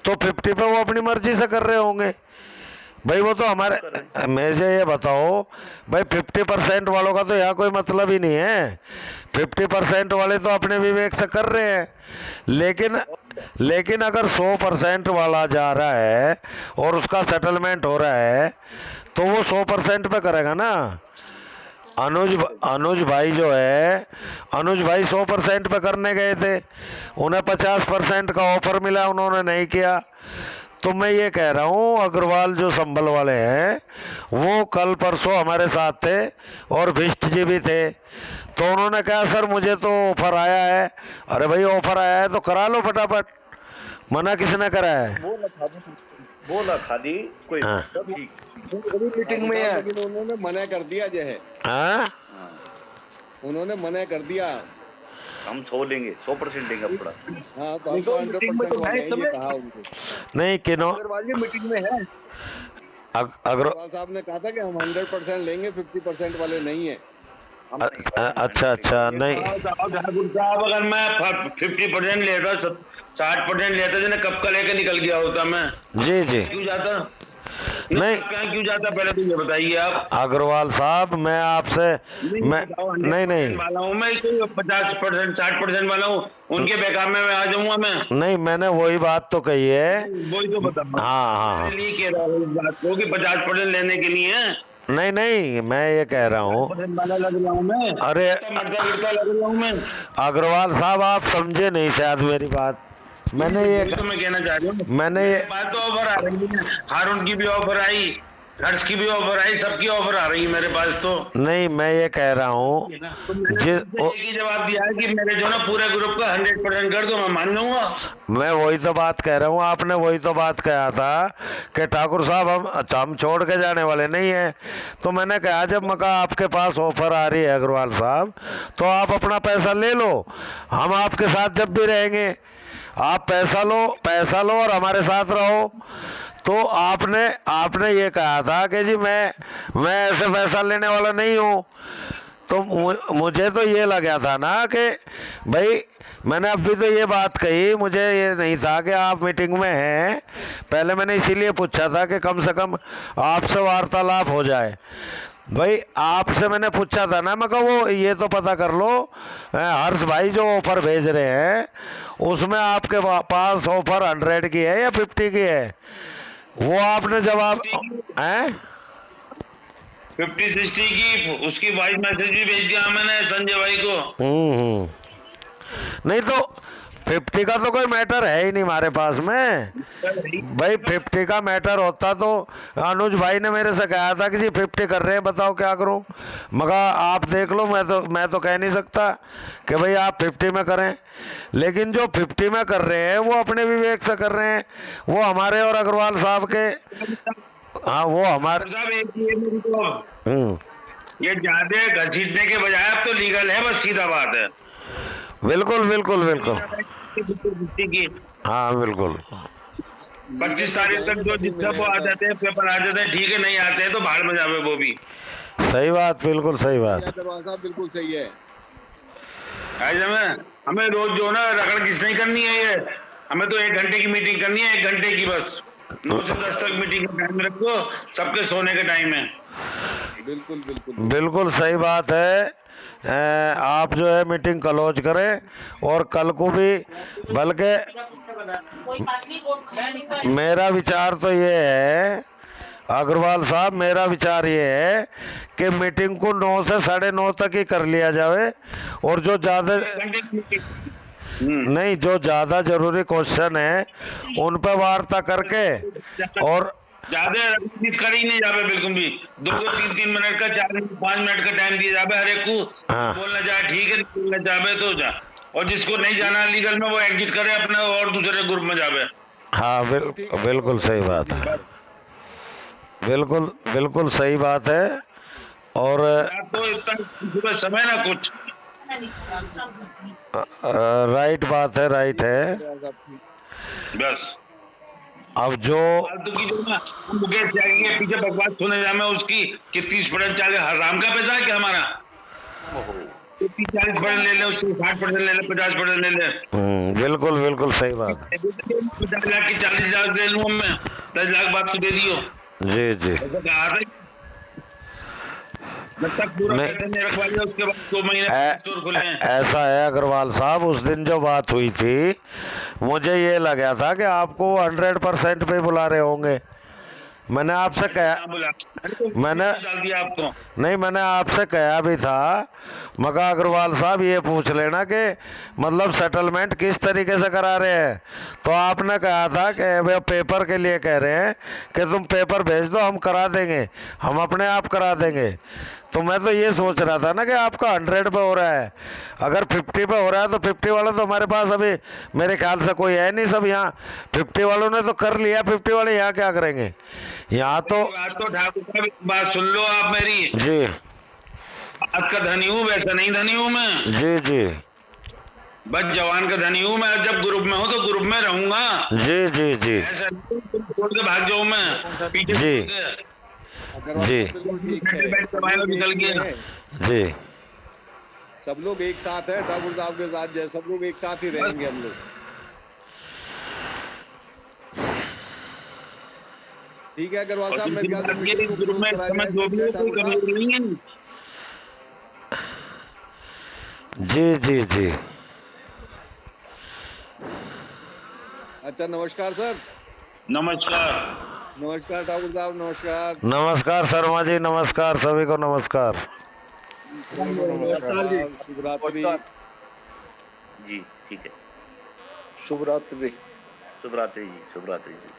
तो 50 पे वो अपनी मर्जी से कर रहे होंगे भाई। वो तो हमारे, मुझे ये बताओ भाई 50% वालों का तो यहाँ कोई मतलब ही नहीं है, 50% वाले तो अपने विवेक से कर रहे हैं, लेकिन अगर 100% वाला जा रहा है और उसका सेटलमेंट हो रहा है तो वो 100% पे करेगा ना। अनुज भाई जो है, अनुज भाई 100% पे करने गए थे, उन्हें 50% का ऑफर मिला, उन्होंने नहीं किया, तो मैं ये कह रहा हूँ अग्रवाल जो संभल वाले हैं वो कल परसों हमारे साथ थे और भिष्ट जी भी थे, तो उन्होंने कहा सर मुझे तो ऑफर आया है। अरे भाई ऑफर आया है तो करा लो फटाफट, मना किसने करा है? बोला खाली कोई मीटिंग में है, लेकिन उन्होंने मना कर दिया जो है। हाँ उन्होंने मना कर दिया। हम 100 लेंगे, 100% लेंगे अपना। हाँ तो हम तो 100% वाले हैं, ये कहा उनको। नहीं किनो मीटिंग में है। अग्रवाल साहब ने कहा था कि हम 100% लेंगे, 50% वाले नहीं है। अच्छा अच्छा, नहीं साहब अगर मैं 50% लेता, 60% लेता, जिन्हें कब का लेकर निकल गया होता मैं। जी जी, क्यों जाता? नहीं क्यों जाता, पहले तो ये बताइए आप। अग्रवाल साहब मैं आपसे मैं नहीं वाला हूँ मैं, 50% 60% वाला हूँ, उनके बेकार में मैं आ जाऊंगा मैं। नहीं, मैंने वही बात तो कही है। वही तो बता, हाँ, नहीं कह रहा हूँ इस बात को कि 50% लेने के लिए है। नहीं मैं ये कह रहा हूँ, लग रहा हूँ मैं, अरे मरता लग रहा हूँ मैं। अग्रवाल साहब आप समझे नहीं शायद मेरी बात। मैंने ये तो मैं कहना चाह रहा हूँ, मैंने ये बात तो ऑफर आ रही है, हारून की भी ऑफर आई, हर्ष की भी ऑफर आई, सबकी ऑफर आ रही है मेरे पास। तो नहीं, मैं ये कह रहा हूँ एक ही जवाब दिया है कि मेरे जो ना पूरे ग्रुप का 100% कर दो, मैं मान जाऊंगा। मैं वही तो बात कह रहा हूँ, आपने वही तो बात कहा था कि ठाकुर साहब हम छोड़ के जाने वाले नहीं हैं। तो मैंने कहा जब मका आपके पास ऑफर आ रही है अग्रवाल साहब, तो आप अपना पैसा ले लो, हम आपके साथ जब भी रहेंगे। आप पैसा लो और हमारे साथ रहो। तो आपने ये कहा था कि जी मैं ऐसे पैसा लेने वाला नहीं हूँ। तो मुझे तो ये लगा था ना कि भाई, मैंने अभी तो ये बात कही, मुझे ये नहीं था कि आप मीटिंग में हैं। पहले मैंने इसीलिए पूछा था कि कम से कम आपसे वार्तालाप हो जाए। भाई आपसे मैंने पूछा था ना, मैं कहा वो ये तो पता कर लो हर्ष भाई जो ऑफर भेज रहे हैं उसमें आपके पास ऑफर 100 की है या 50 की है? वो आपने जवाब 50-60 की उसकी वॉइस मैसेज भी भेज दिया मैंने संजय भाई को। नहीं तो 50 का तो कोई मैटर है ही नहीं हमारे पास में भाई। 50 का मैटर होता तो अनुज भाई ने मेरे से कहा था कि जी 50 कर रहे हैं, बताओ क्या करूं। मगर आप देख लो, मैं तो कह नहीं सकता कि भाई आप 50 में करें। लेकिन जो 50 में कर रहे हैं वो अपने विवेक से कर रहे हैं, वो हमारे और अग्रवाल साहब के, हाँ वो हमारे ये ज्यादा घसीटने के बजाय अब तो लीगल है, बस सीधा बात है। बिल्कुल बिल्कुल बिल्कुल, हाँ बिल्कुल। 25 तारीख तक जो जितना वो आ जाते हैं, पेपर आ जाते हैं, ठीक है, नहीं आते हैं तो भाड़ में जावे वो भी। सही बात, बिल्कुल सही बात, बिल्कुल सही है। हमें रोज जो ना रगड़ किस नहीं करनी है, ये हमें तो 1 घंटे की मीटिंग करनी है, 1 घंटे की बस। 9 से 10 तक मीटिंग का टाइम रखो, सबके सोने का टाइम है। बिल्कुल बिल्कुल बिल्कुल सही बात है। आप जो है मीटिंग क्लोज करें और कल को भी, बल्कि मेरा विचार तो ये है अग्रवाल साहब, मेरा विचार ये है कि मीटिंग को 9 से 9:30 तक ही कर लिया जाए, और जो ज्यादा नहीं, जो ज्यादा जरूरी क्वेश्चन है उन पर वार्ता करके, और ज्यादा कर ही नहीं जावे बिल्कुल भी। 2-3 मिनट का, 4-5 मिनट का टाइम दिया जावे हर एक को। बोलना चाहे ठीक है, बोलना चाहे तो जा, और जिसको नहीं जाना लीगल में वो एग्जिट करे अपना और दूसरे ग्रुप में जावे। हाँ बिल्कुल सही बात है, बिल्कुल बिल्कुल सही बात है। और तो इतना समय ना कुछ राइट बात है, राइट है। बस अब जो की जो ना मुकेश त्यागी के पीछे बकवास सुने जाए, उसकी 30% चार्ज हराम का पैसा है क्या हमारा? 40% ले ले, उसको 60% ले ले, 50% ले ले। बिल्कुल बिल्कुल सही बात। 50 लाख की 40 लाख ले लूँ मैं, 10 लाख बात तो दे दियो। जी जी, कहा था उसके बाद 2 महीने ऐसा है अग्रवाल साहब, उस दिन जो बात हुई थी मुझे ये लगा था कि आपको 100% पे बुला रहे होंगे, मैंने आपसे कहा, मैंने डाल दिया आपको। नहीं, मैंने आपसे कहा भी था मगर अग्रवाल साहब ये पूछ लेना कि मतलब सेटलमेंट किस तरीके से करा रहे हैं। तो आपने कहा था कि वे पेपर के लिए कह रहे हैं कि तुम पेपर भेज दो, हम करा देंगे, हम अपने आप करा देंगे। तो मैं तो ये सोच रहा था ना कि आपका 100 पे हो रहा है, अगर 50 पे हो रहा है तो 50 वाला तो हमारे पास अभी मेरे ख्याल से कोई है नहीं। सब यहाँ 50 वालों ने तो कर लिया, 50 वाले यहाँ क्या करेंगे? यहाँ तो ठाकुर साहब बात सुन लो आप मेरी। जी, बात का धनी हूँ, वैसा नहीं धनी हूँ मैं। जी जी, बस जवान का धनी हूँ मैं। जब ग्रुप में हूँ तो ग्रुप में रहूंगा। जी जी जी, ऐसा नहीं छोड़ के भाग जाऊँ मैं पीछे जी जी बिल्कुल ठीक है, निकल गया। जी। सब लोग एक साथ है ठाकुर साहब के साथ, जैसे सब लोग एक साथ ही रहेंगे हम लोग। ठीक है अग्रवाल साहब, मेरे ख्याल से मीटिंग को क्लोज करा जाए। जो भी है कोई कमजोरी नहीं है। जी जी जी। अच्छा नमस्कार सर। नमस्कार। नमस्कार ठाकुर साहब, नमस्कार। नमस्कार शर्मा जी, नमस्कार, सभी को नमस्कार। नमस्कार, शुभ रात्रि जी ठीक है। शुभ रात्रि। शुभ रात्रि जी, शुभ रात्रि जी।